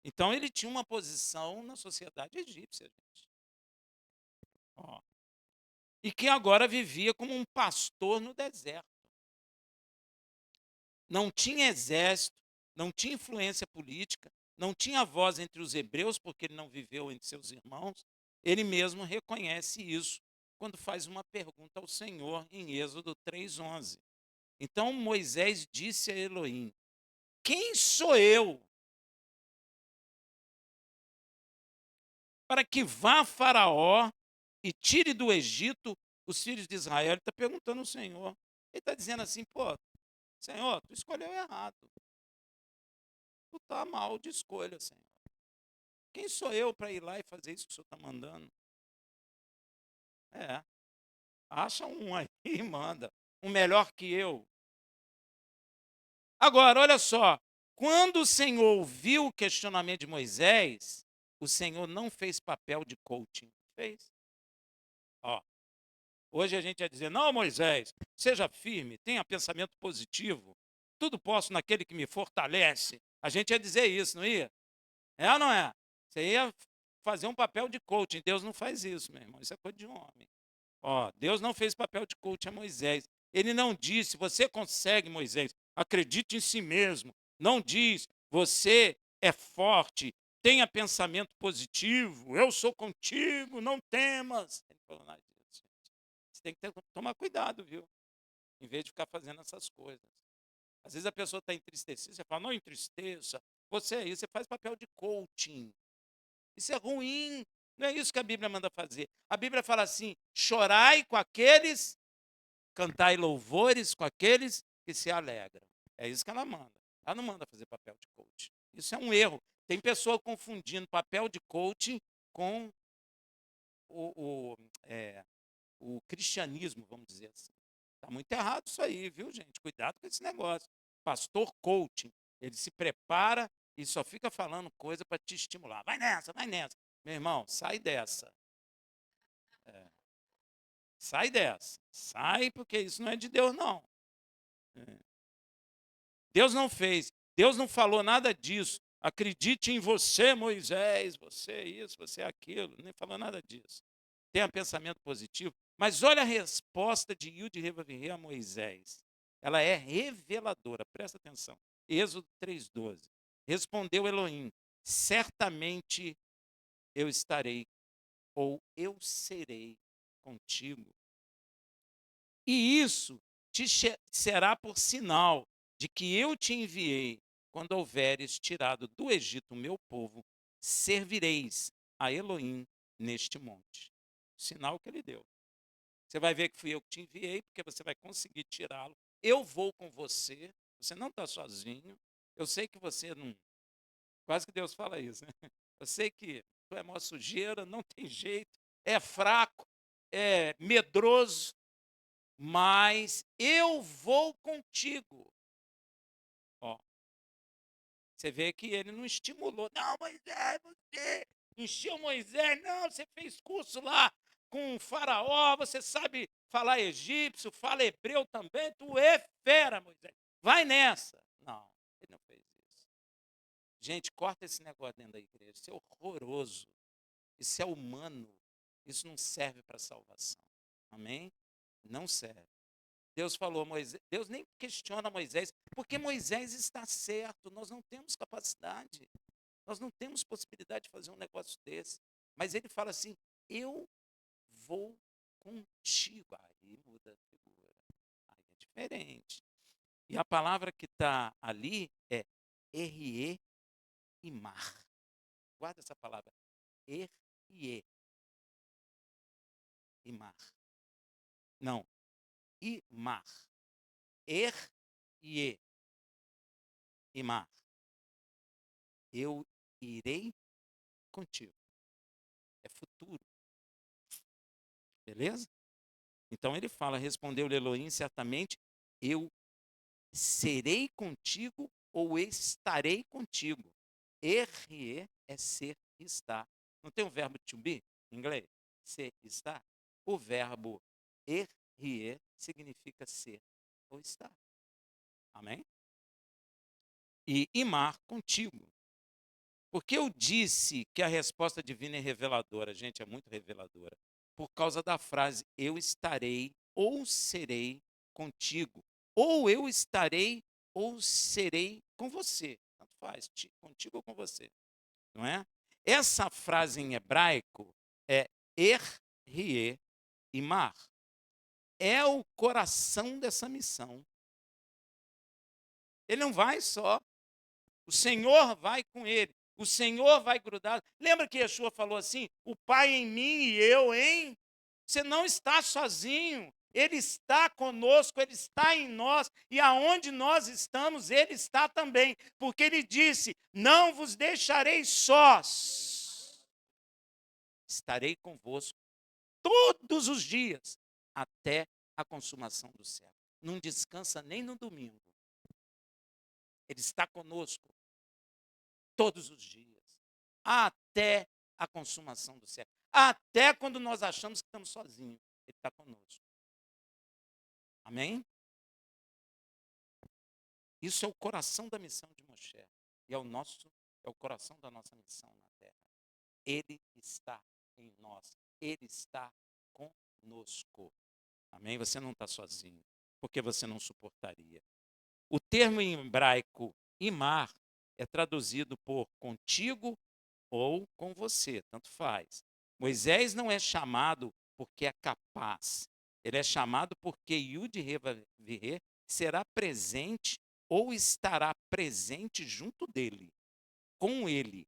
Então ele tinha uma posição na sociedade egípcia, gente. Ó. E que agora vivia como um pastor no deserto. Não tinha exército, não tinha influência política, não tinha voz entre os hebreus, porque ele não viveu entre seus irmãos. Ele mesmo reconhece isso quando faz uma pergunta ao Senhor em Êxodo 3:11. Então Moisés disse a Elohim: quem sou eu para que vá a Faraó e tire do Egito os filhos de Israel? Ele está perguntando ao Senhor. Ele está dizendo assim: pô, Senhor, tu escolheu errado. Tu está mal de escolha, Senhor. Quem sou eu para ir lá e fazer isso que o Senhor está mandando? É, acha um aí e manda. Um melhor que eu. Agora, olha só. Quando o Senhor ouviu o questionamento de Moisés, o Senhor não fez papel de coaching. Fez. Ó, hoje a gente ia dizer: não, Moisés, seja firme, tenha pensamento positivo. Tudo posso naquele que me fortalece. A gente ia dizer isso, não ia? É ou não é? Você ia fazer um papel de coaching. Deus não faz isso, meu irmão. Isso é coisa de homem. Ó, Deus não fez papel de coaching a Moisés. Ele não disse: você consegue, Moisés. Acredite em si mesmo. Não diz: você é forte. Tenha pensamento positivo. Eu sou contigo. Não temas. Ele falou nada disso. Você tem que tomar cuidado, viu? Em vez de ficar fazendo essas coisas. Às vezes a pessoa está entristecida, você fala: não entristeça. Você é isso, você faz papel de coaching. Isso é ruim. Não é isso que a Bíblia manda fazer. A Bíblia fala assim: chorai com aqueles, cantai louvores com aqueles que se alegram. É isso que ela manda. Ela não manda fazer papel de coaching. Isso é um erro. Tem pessoa confundindo papel de coaching com o cristianismo, vamos dizer assim. Está muito errado isso aí, viu, gente? Cuidado com esse negócio. Pastor coaching, ele se prepara e só fica falando coisa para te estimular. Vai nessa, vai nessa. Meu irmão, sai dessa. É, sai dessa. Sai, porque isso não é de Deus, não. É. Deus não fez. Deus não falou nada disso. Acredite em você, Moisés. Você é isso, você é aquilo. Nem falou nada disso. Tenha pensamento positivo. Mas olha a resposta de Yud Revavirê a Moisés. Ela é reveladora, presta atenção. Êxodo 3:12. Respondeu Elohim: certamente eu estarei, ou eu serei contigo. E isso será por sinal de que eu te enviei. Quando houveres tirado do Egito o meu povo, servireis a Elohim neste monte. Sinal que ele deu. Você vai ver que fui eu que te enviei, porque você vai conseguir tirá-lo. Eu vou com você. Você não está sozinho. Eu sei que você não. Quase que Deus fala isso, né? Eu sei que tu é mó sujeira, não tem jeito, é fraco, é medroso, mas eu vou contigo. Ó, você vê que ele não estimulou. Não, Moisés, você encheu Moisés. Não, você fez curso lá com o faraó, você sabe falar egípcio, fala hebreu também. Tu é fera, Moisés. Vai nessa. Não, ele não fez isso. Gente, corta esse negócio dentro da igreja. Isso é horroroso. Isso é humano. Isso não serve para salvação. Amém? Não serve. Deus falou a Moisés, Deus nem questiona Moisés, porque Moisés está certo, nós não temos capacidade, nós não temos possibilidade de fazer um negócio desse. Mas ele fala assim: eu vou contigo. Aí muda a figura. Aí é diferente. E a palavra que está ali é errie e mar. Guarda essa palavra. Errie e mar. Não, e mar. Errie e mar. Eu irei contigo. É futuro. Beleza? Então ele fala, respondeu-lhe Elohim, certamente, eu serei contigo ou estarei contigo. Erre é ser e estar. Não tem o verbo to be em inglês? Ser e estar? O verbo erre significa ser ou estar. Amém? E imar contigo. Porque eu disse que a resposta divina é reveladora. Gente, é muito reveladora. Por causa da frase, eu estarei ou serei contigo. Ou eu estarei ou serei com você. Tanto faz, contigo ou com você. Não é? Essa frase em hebraico é er-rie e mar. É o coração dessa missão. Ele não vai só. O Senhor vai com ele. O Senhor vai grudar. Lembra que Yeshua falou assim: o Pai em mim e eu em? Você não está sozinho. Ele está conosco, Ele está em nós. E aonde nós estamos, Ele está também. Porque Ele disse: não vos deixarei sós. Estarei convosco todos os dias, até a consumação do céu. Não descansa nem no domingo. Ele está conosco todos os dias, até a consumação do século. Até quando nós achamos que estamos sozinhos, Ele está conosco. Amém? Isso é o coração da missão de Moshe. E é o coração da nossa missão na terra. Ele está em nós. Ele está conosco. Amém? Você não está sozinho, porque você não suportaria. O termo em hebraico imar é traduzido por contigo ou com você, tanto faz. Moisés não é chamado porque é capaz. Ele é chamado porque Yud-He será presente ou estará presente junto dele, com ele.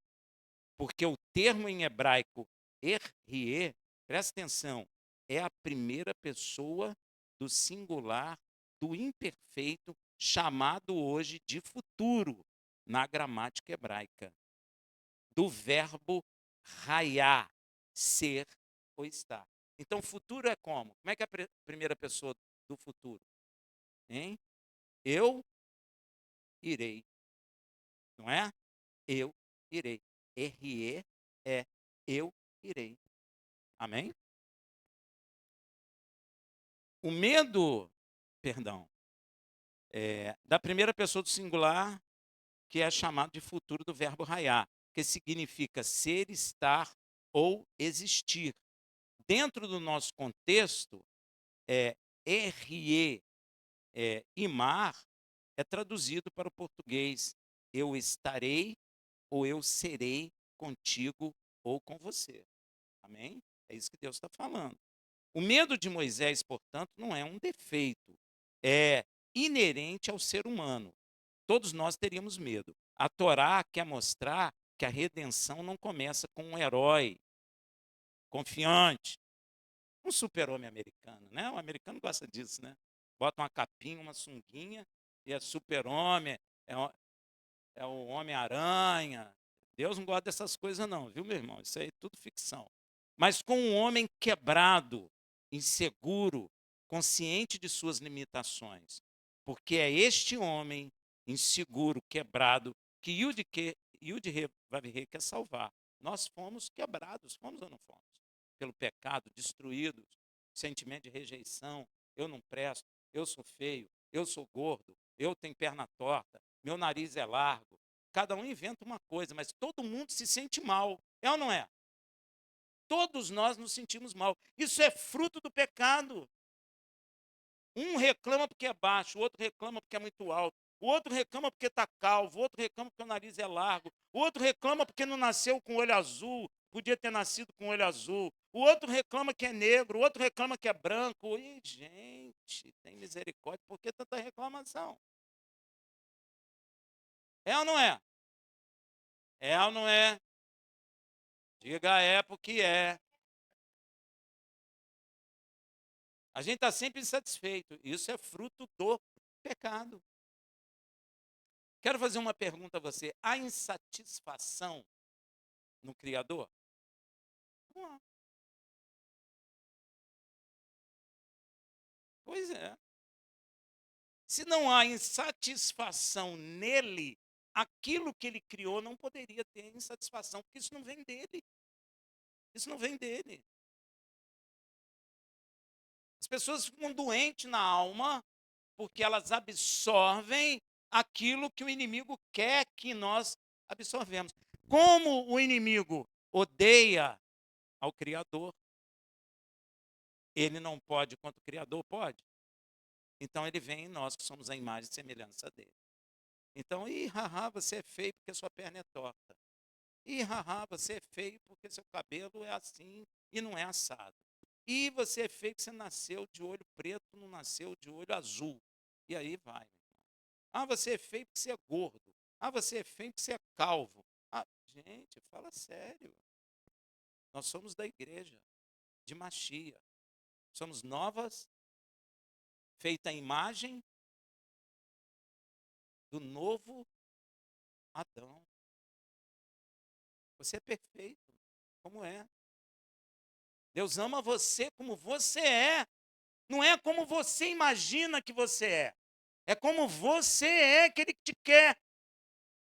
Porque o termo em hebraico er-rie, presta atenção, é a primeira pessoa do singular, do imperfeito, chamado hoje de futuro, na gramática hebraica. Do verbo raiar, ser ou estar. Então, futuro é como? Como é que é a primeira pessoa do futuro? Hein? Eu irei. Não é? Eu irei. R-E é eu irei. Amém? O medo, perdão, da primeira pessoa do singular, que é chamado de futuro do verbo raiar, que significa ser, estar ou existir. Dentro do nosso contexto, RE, imar, é traduzido para o português eu estarei ou eu serei contigo ou com você. Amém? É isso que Deus está falando. O medo de Moisés, portanto, não é um defeito, é inerente ao ser humano. Todos nós teríamos medo. A Torá quer mostrar que a redenção não começa com um herói confiante, Um super-homem americano, né? O americano gosta disso, né? Bota uma capinha, uma sunguinha, e é super-homem, é o Homem-Aranha. Deus não gosta dessas coisas não, viu, meu irmão? Isso aí é tudo ficção. Mas com um homem quebrado, inseguro, consciente de suas limitações. Porque é este homem inseguro, quebrado, que Yud-He quer salvar. Nós fomos quebrados, fomos ou não fomos? Pelo pecado, destruídos, sentimento de rejeição, eu não presto, eu sou feio, eu sou gordo, eu tenho perna torta, meu nariz é largo. Cada um inventa uma coisa, mas todo mundo se sente mal. É ou não é? Todos nós nos sentimos mal. Isso é fruto do pecado. Um reclama porque é baixo, o outro reclama porque é muito alto, o outro reclama porque está calvo, o outro reclama porque o nariz é largo, o outro reclama porque não nasceu com olho azul, podia ter nascido com olho azul, o outro reclama que é negro, o outro reclama que é branco. E, gente, tem misericórdia, por que tanta reclamação? É ou não é? É ou não é? Diga é porque é. A gente está sempre insatisfeito. Isso é fruto do pecado. Quero fazer uma pergunta a você. Há insatisfação no Criador? Não há. Pois é. Se não há insatisfação nele, aquilo que ele criou não poderia ter insatisfação, porque isso não vem dele. Isso não vem dele. As pessoas ficam doentes na alma porque elas absorvem aquilo que o inimigo quer que nós absorvemos. Como o inimigo odeia ao Criador, ele não pode contra o Criador? Pode. Então ele vem em nós, que somos a imagem e semelhança dele. Então, haha, você é feio porque sua perna é torta. Haha, você é feio porque seu cabelo é assim e não é assado. E você é feio porque você nasceu de olho preto, não nasceu de olho azul. E aí vai. Ah, você é feio porque você é gordo. Ah, você é feio porque você é calvo. Ah, gente, fala sério. Nós somos da igreja, de Machia. Somos novas, feita a imagem do novo Adão. Você é perfeito, como é. Deus ama você como você é. Não é como você imagina que você é. É como você é que ele te quer.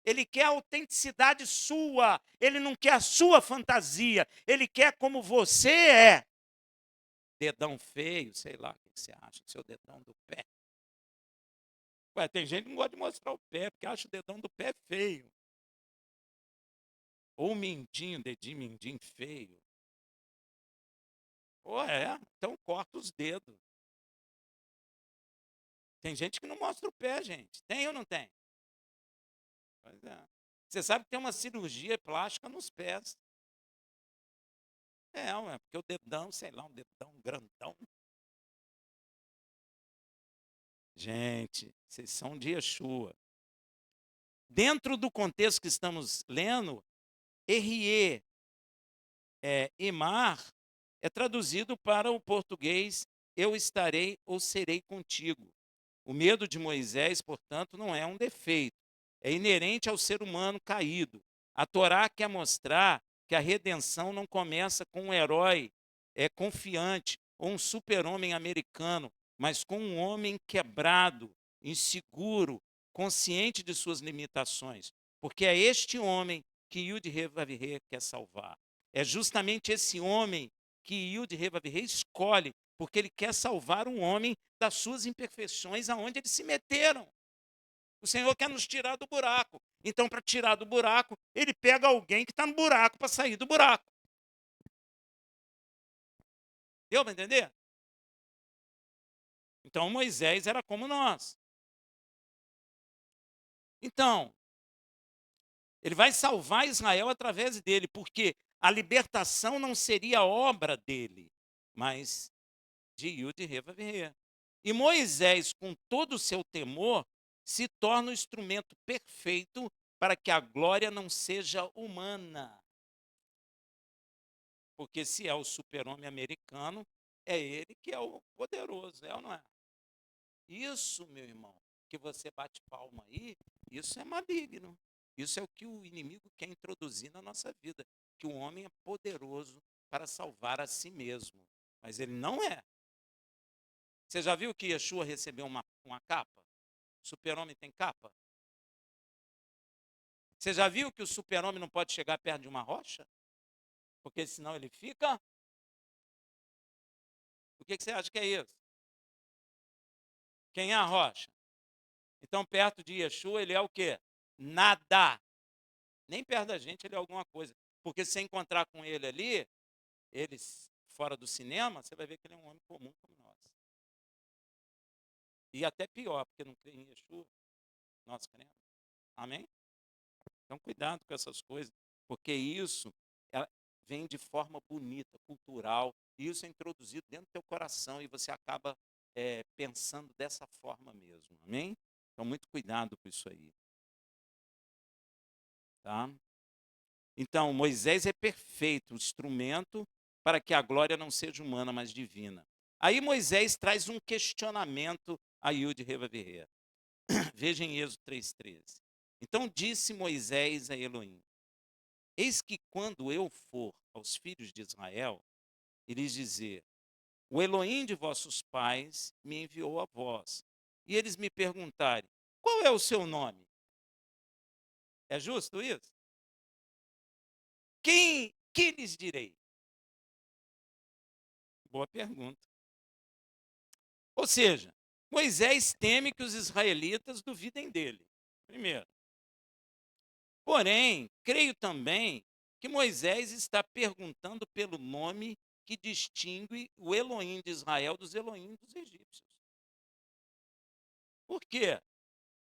Ele quer a autenticidade sua. Ele não quer a sua fantasia. Ele quer como você é. Dedão feio, sei lá, o que você acha? Seu dedão do pé. Ué, tem gente que não gosta de mostrar o pé, porque acha o dedão do pé feio. Ou mindinho, dedinho, mindinho feio. Ou então corta os dedos. Tem gente que não mostra o pé, gente. Tem ou não tem? Pois é. Você sabe que tem uma cirurgia plástica nos pés. Porque o dedão, sei lá, um dedão grandão. Gente, vocês são de Yeshua. Dentro do contexto que estamos lendo, Erie, Emar, é traduzido para o português, eu estarei ou serei contigo. O medo de Moisés, portanto, não é um defeito. É inerente ao ser humano caído. A Torá quer mostrar que a redenção não começa com um herói confiante ou um super-homem americano, mas com um homem quebrado, inseguro, consciente de suas limitações. Porque é este homem que Yud-He quer salvar. É justamente esse homem que Yud-He escolhe, porque ele quer salvar um homem das suas imperfeições aonde eles se meteram. O Senhor quer nos tirar do buraco. Então, para tirar do buraco, ele pega alguém que está no buraco para sair do buraco. Deu para entender? Então, Moisés era como nós. Então, ele vai salvar Israel através dele, porque a libertação não seria obra dele, mas de Yud-He. E Moisés, com todo o seu temor, se torna o instrumento perfeito para que a glória não seja humana. Porque se é o super-homem americano, é ele que é o poderoso, é ou não é? Isso, meu irmão, que você bate palma aí, isso é maligno. Isso é o que o inimigo quer introduzir na nossa vida, que o homem é poderoso para salvar a si mesmo, mas ele não é. Você já viu que Yeshua recebeu uma capa? O super-homem tem capa? Você já viu que o super-homem não pode chegar perto de uma rocha? Porque senão ele fica. O que você acha que é isso? Quem é a rocha? Então, perto de Yeshua, ele é o quê? Nada. Nem perto da gente ele é alguma coisa. Porque se você encontrar com ele ali, eles fora do cinema, você vai ver que ele é um homem comum como nós. E até pior, porque não crê em Yeshua, nós cremos. Amém? Então, cuidado com essas coisas, porque isso vem de forma bonita, cultural, e isso é introduzido dentro do teu coração e você acaba pensando dessa forma mesmo. Amém? Então, muito cuidado com isso aí. Tá? Então, Moisés é perfeito, o instrumento para que a glória não seja humana, mas divina. Aí Moisés traz um questionamento a Yud Revavirê. Veja em Êxodo 3,13. Então disse Moisés a Elohim: eis que quando eu for aos filhos de Israel e lhes dizer, o Elohim de vossos pais me enviou a vós, e eles me perguntarem, qual é o seu nome? É justo isso? Que lhes direi? Boa pergunta. Ou seja, Moisés teme que os israelitas duvidem dele, primeiro. Porém, creio também que Moisés está perguntando pelo nome que distingue o Elohim de Israel dos Elohim dos egípcios. Por quê?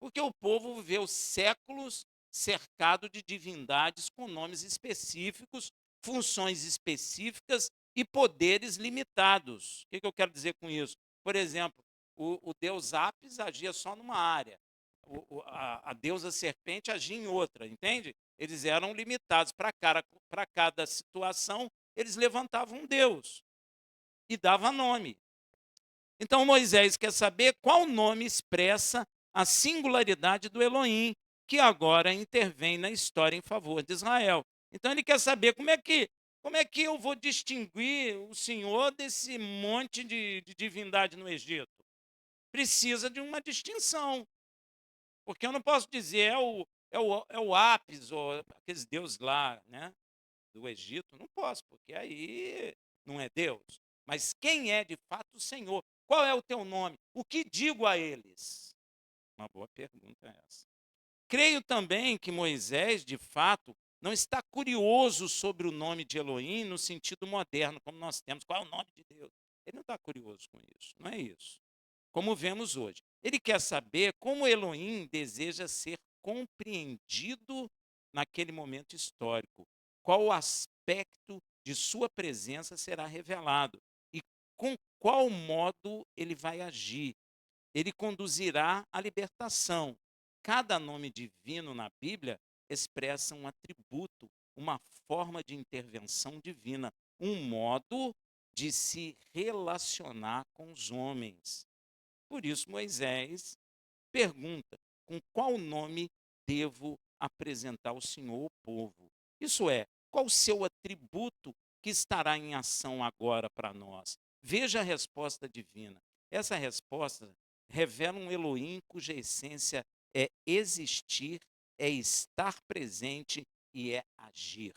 Porque o povo viveu séculos cercado de divindades com nomes específicos, funções específicas e poderes limitados. O que eu quero dizer com isso? Por exemplo, o deus Apis agia só numa área, a deusa serpente agia em outra, entende? Eles eram limitados. Para cada situação, eles levantavam um deus e dava nome. Então Moisés quer saber qual nome expressa a singularidade do Elohim, que agora intervém na história em favor de Israel. Então ele quer saber como é que eu vou distinguir o Senhor desse monte de divindade no Egito. Precisa de uma distinção, porque eu não posso dizer é o Apis, ou aqueles deuses lá, né, do Egito, não posso, porque aí não é Deus. Mas quem é de fato o Senhor? Qual é o teu nome? O que digo a eles? Uma boa pergunta é essa. Creio também que Moisés, de fato, não está curioso sobre o nome de Elohim no sentido moderno, como nós temos. Qual é o nome de Deus? Ele não está curioso com isso, não é isso. Como vemos hoje. Ele quer saber como Elohim deseja ser compreendido naquele momento histórico. Qual o aspecto de sua presença será revelado e com qual modo ele vai agir. Ele conduzirá à libertação. Cada nome divino na Bíblia expressa um atributo, uma forma de intervenção divina, um modo de se relacionar com os homens. Por isso, Moisés pergunta: com qual nome devo apresentar ao Senhor o povo? Isso é, qual o seu atributo que estará em ação agora para nós? Veja a resposta divina. Essa resposta revela um Elohim cuja essência é existir, é estar presente e é agir,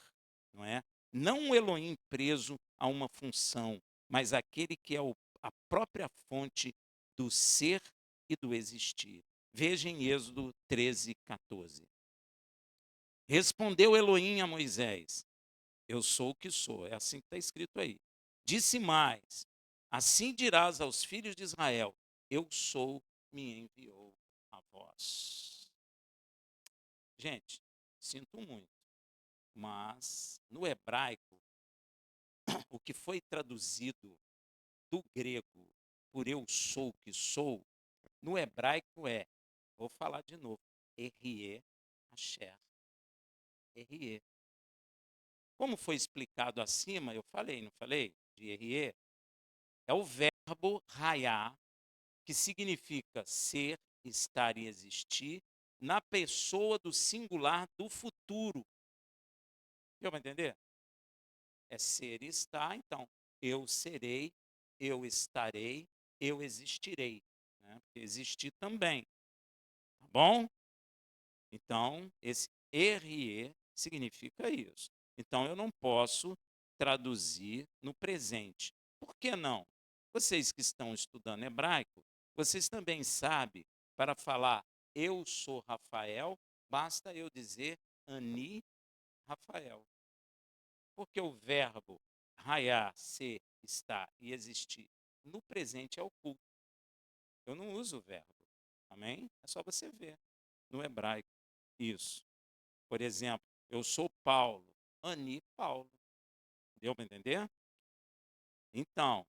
não é? Não um Elohim preso a uma função, mas aquele que é a própria fonte do ser e do existir. Veja em Êxodo 13:14. Respondeu Elohim a Moisés: eu sou o que sou. É assim que está escrito aí. Disse mais: assim dirás aos filhos de Israel: eu sou, me enviou a vós. Gente, sinto muito, mas no hebraico, o que foi traduzido do grego por eu sou o que sou, no hebraico vou falar de novo, Erie Asher. Erie. Como foi explicado acima, eu falei, não falei? De Erie. É o verbo raiar, que significa ser, estar e existir, na pessoa do singular do futuro. Deu para entender? É ser e estar, então, eu serei, eu estarei, eu existirei. Né? Porque existir também, tá bom? Então, esse RE significa isso. Então, eu não posso traduzir no presente. Por que não? Vocês que estão estudando hebraico, vocês também sabem, para falar eu sou Rafael, basta eu dizer Ani Rafael. Porque o verbo raiar, ser, estar e existir no presente é oculto. Eu não uso o verbo. Amém? É só você ver no hebraico isso. Por exemplo, eu sou Paulo, Ani Paulo. Deu para entender? Então,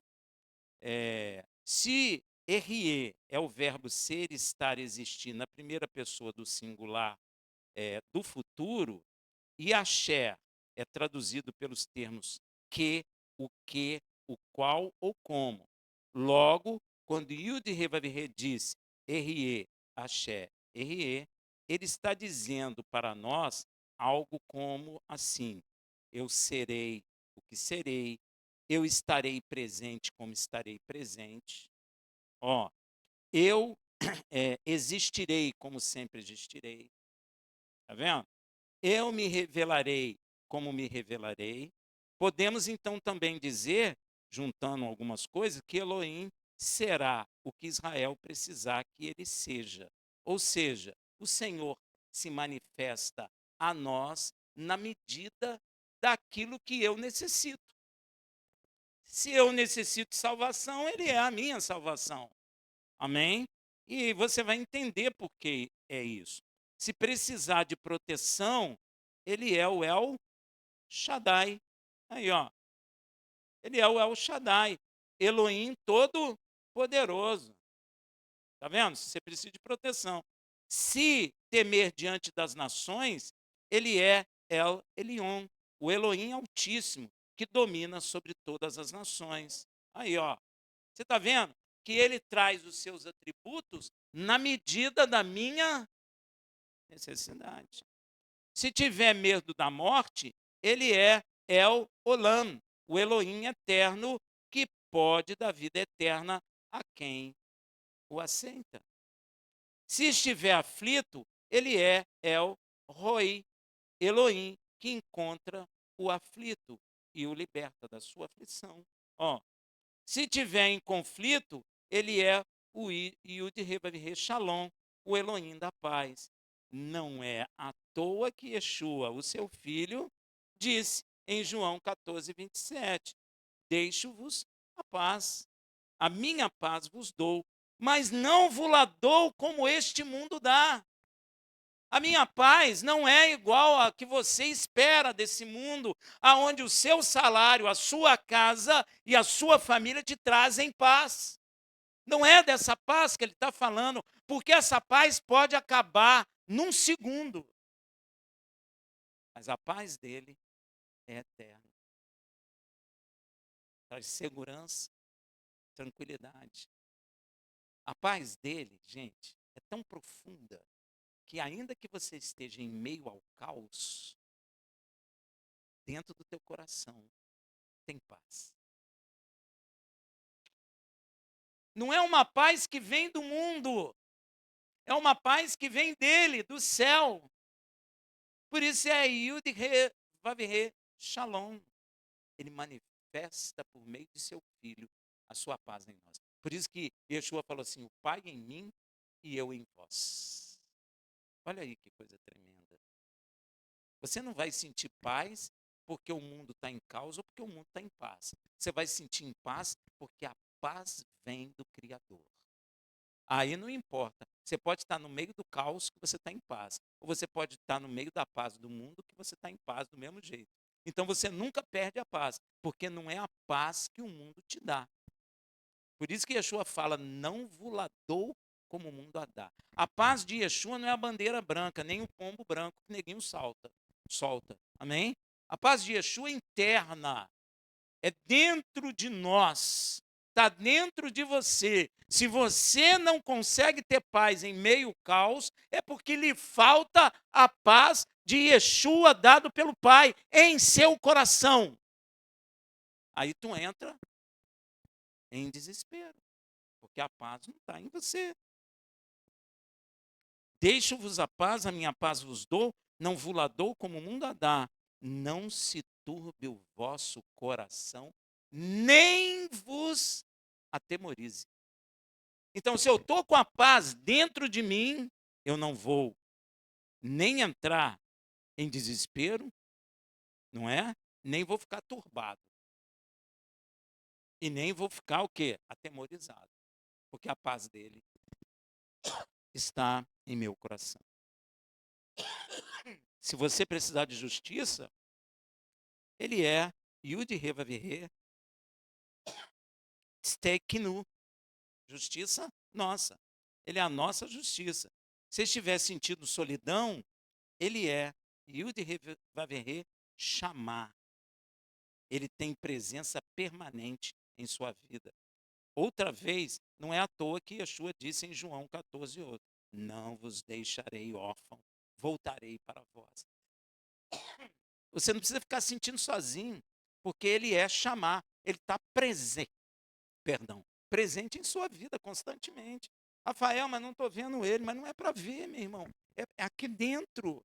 se RE é o verbo ser, estar, existir na primeira pessoa do singular do futuro, e axé é traduzido pelos termos que, o qual ou como. Logo, quando Yud Revavirê diz RE, axé, RE, ele está dizendo para nós algo como assim: eu serei o que serei, eu estarei presente como estarei presente. Ó, eu existirei como sempre existirei. Tá vendo? Eu me revelarei como me revelarei. Podemos então também dizer, juntando algumas coisas, que Elohim será o que Israel precisar que ele seja. Ou seja, o Senhor se manifesta a nós na medida daquilo que eu necessito. Se eu necessito de salvação, ele é a minha salvação. Amém? E você vai entender por que é isso. Se precisar de proteção, ele é o El Shaddai. Aí, ó. Ele é o El Shaddai. Elohim todo poderoso. Tá vendo? Se você precisa de proteção. Se temer diante das nações, ele é El Elyon, o Elohim Altíssimo, que domina sobre todas as nações. Aí, ó. Você está vendo que ele traz os seus atributos na medida da minha necessidade. Se tiver medo da morte, ele é El Olam, o Elohim eterno, que pode dar vida eterna a quem o aceita. Se estiver aflito, ele é El Roi, Elohim, que encontra o aflito e o liberta da sua aflição. Ó, se tiver em conflito, ele é o Yud Revavirê Shalom, o Elohim da paz. Não é à toa que Yeshua, o seu filho, disse em João 14, 27, deixo-vos a paz, a minha paz vos dou, mas não vos la dou como este mundo dá. A minha paz não é igual a que você espera desse mundo, aonde o seu salário, a sua casa e a sua família te trazem paz. Não é dessa paz que ele está falando, porque essa paz pode acabar num segundo. Mas a paz dele é eterna. Traz segurança, tranquilidade. A paz dele, gente, é tão profunda que ainda que você esteja em meio ao caos, dentro do teu coração tem paz. Não é uma paz que vem do mundo, é uma paz que vem dele, do céu. Por isso é Yud Vavirê Shalom. Ele manifesta por meio de seu filho a sua paz em nós. Por isso que Yeshua falou assim: o Pai em mim e eu em vós. Olha aí que coisa tremenda. Você não vai sentir paz porque o mundo está em caos ou porque o mundo está em paz. Você vai sentir em paz porque a paz vem do Criador. Aí não importa. Você pode estar no meio do caos que você está em paz. Ou você pode estar no meio da paz do mundo que você está em paz do mesmo jeito. Então você nunca perde a paz, porque não é a paz que o mundo te dá. Por isso que Yeshua fala, não vos la dou como o mundo a dá. A paz de Yeshua não é a bandeira branca, nem o pombo branco que neguinho solta. Amém? A paz de Yeshua é interna. É dentro de nós. está dentro de você. Se você não consegue ter paz em meio ao caos, é porque lhe falta a paz de Yeshua dado pelo Pai em seu coração. Aí tu entra em desespero, porque a paz não está em você. Deixo-vos a paz, a minha paz vos dou, não vos la dou como o mundo a dá. Não se turbe o vosso coração, nem vos atemorize. Então, se eu estou com a paz dentro de mim, eu não vou nem entrar em desespero, não é? Nem vou ficar turbado. E nem vou ficar o quê? Atemorizado. Porque a paz dele está em meu coração. Se você precisar de justiça, ele é Yud Reva Virre Steknu. Justiça nossa. Ele é a nossa justiça. Se estiver sentindo solidão, ele é Yud Reva Virre Chamar. Ele tem presença permanente em sua vida. Outra vez, não é à toa que Yeshua disse em João 14:8, não vos deixarei órfão, voltarei para vós. Você não precisa ficar sentindo sozinho, porque ele é chamar, ele está presente em sua vida constantemente. Rafael, mas não estou vendo ele, mas não é para ver, meu irmão, é aqui dentro.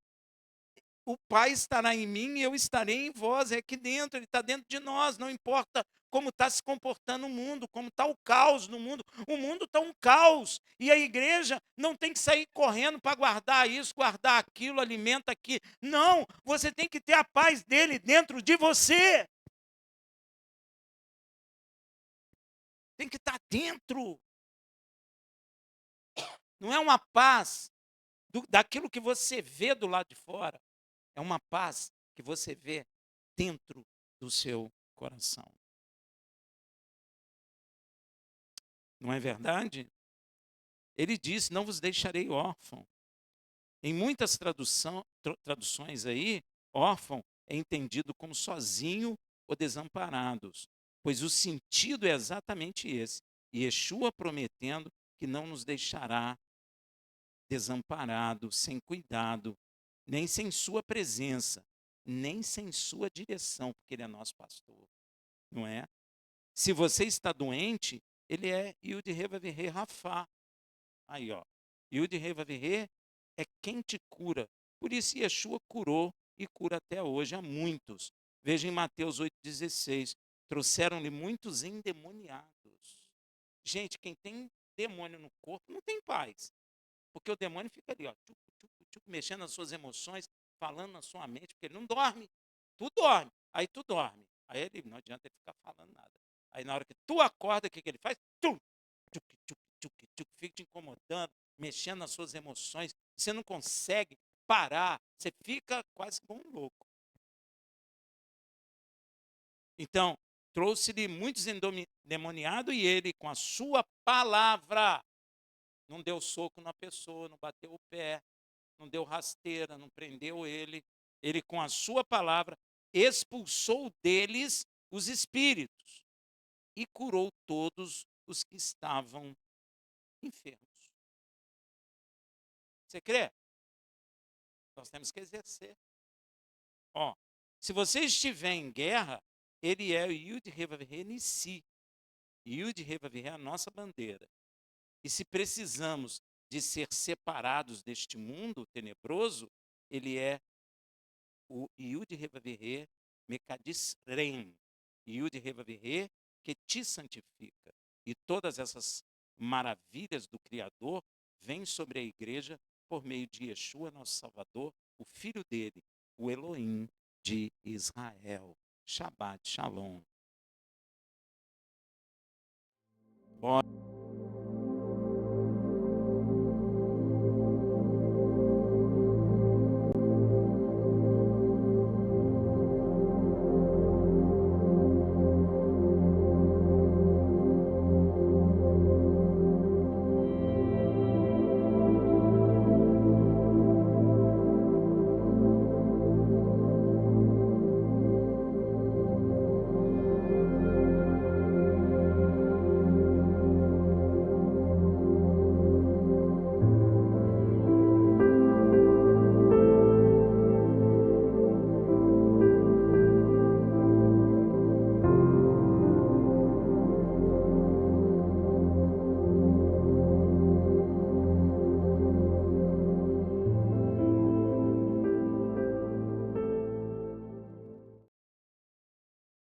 O Pai estará em mim e eu estarei em vós. É aqui dentro, ele está dentro de nós. Não importa como está se comportando o mundo, como está o caos no mundo. O mundo está um caos. E a igreja não tem que sair correndo para guardar isso, guardar aquilo, alimenta aqui. Não, você tem que ter a paz dele dentro de você. Tem que estar dentro. Não é uma paz daquilo que você vê do lado de fora. É uma paz que você vê dentro do seu coração. Não é verdade? Ele diz, não vos deixarei órfão. Em muitas traduções aí, órfão é entendido como sozinho ou desamparados, pois o sentido é exatamente esse. E Yeshua prometendo que não nos deixará desamparado, sem cuidado, nem sem sua presença, nem sem sua direção, porque ele é nosso pastor, não é? Se você está doente, ele é Yud Reva Virre Rafá. Aí, ó. Yud Reva Virre é quem te cura. Por isso Yeshua curou e cura até hoje a muitos. Veja em Mateus 8,16. Trouxeram-lhe muitos endemoniados. Gente, quem tem demônio no corpo não tem paz. Porque o demônio fica ali, ó, mexendo nas suas emoções, falando na sua mente, porque ele não dorme. Tu dorme, aí tu dorme. Aí ele não adianta ele ficar falando nada. Aí na hora que tu acorda, o que ele faz? Fica te incomodando, mexendo nas suas emoções. Você não consegue parar, você fica quase como um louco. Então, trouxe-lhe muitos endemoniados e ele, com a sua palavra, não deu soco na pessoa, não bateu o pé, não deu rasteira, não prendeu ele. Ele, com a sua palavra, expulsou deles os espíritos e curou todos os que estavam enfermos. Você crê? Nós temos que exercer. Ó, se você estiver em guerra, ele é o Yud Reva Virre Nissi. Yud Reva Virre é a nossa bandeira. E se precisamos de ser separados deste mundo tenebroso, ele é o Yud Reva Virre Mekadis Rem. Yud Reva Virre que te santifica. E todas essas maravilhas do Criador vêm sobre a igreja por meio de Yeshua, nosso Salvador, o Filho dele, o Elohim de Israel. Shabbat Shalom.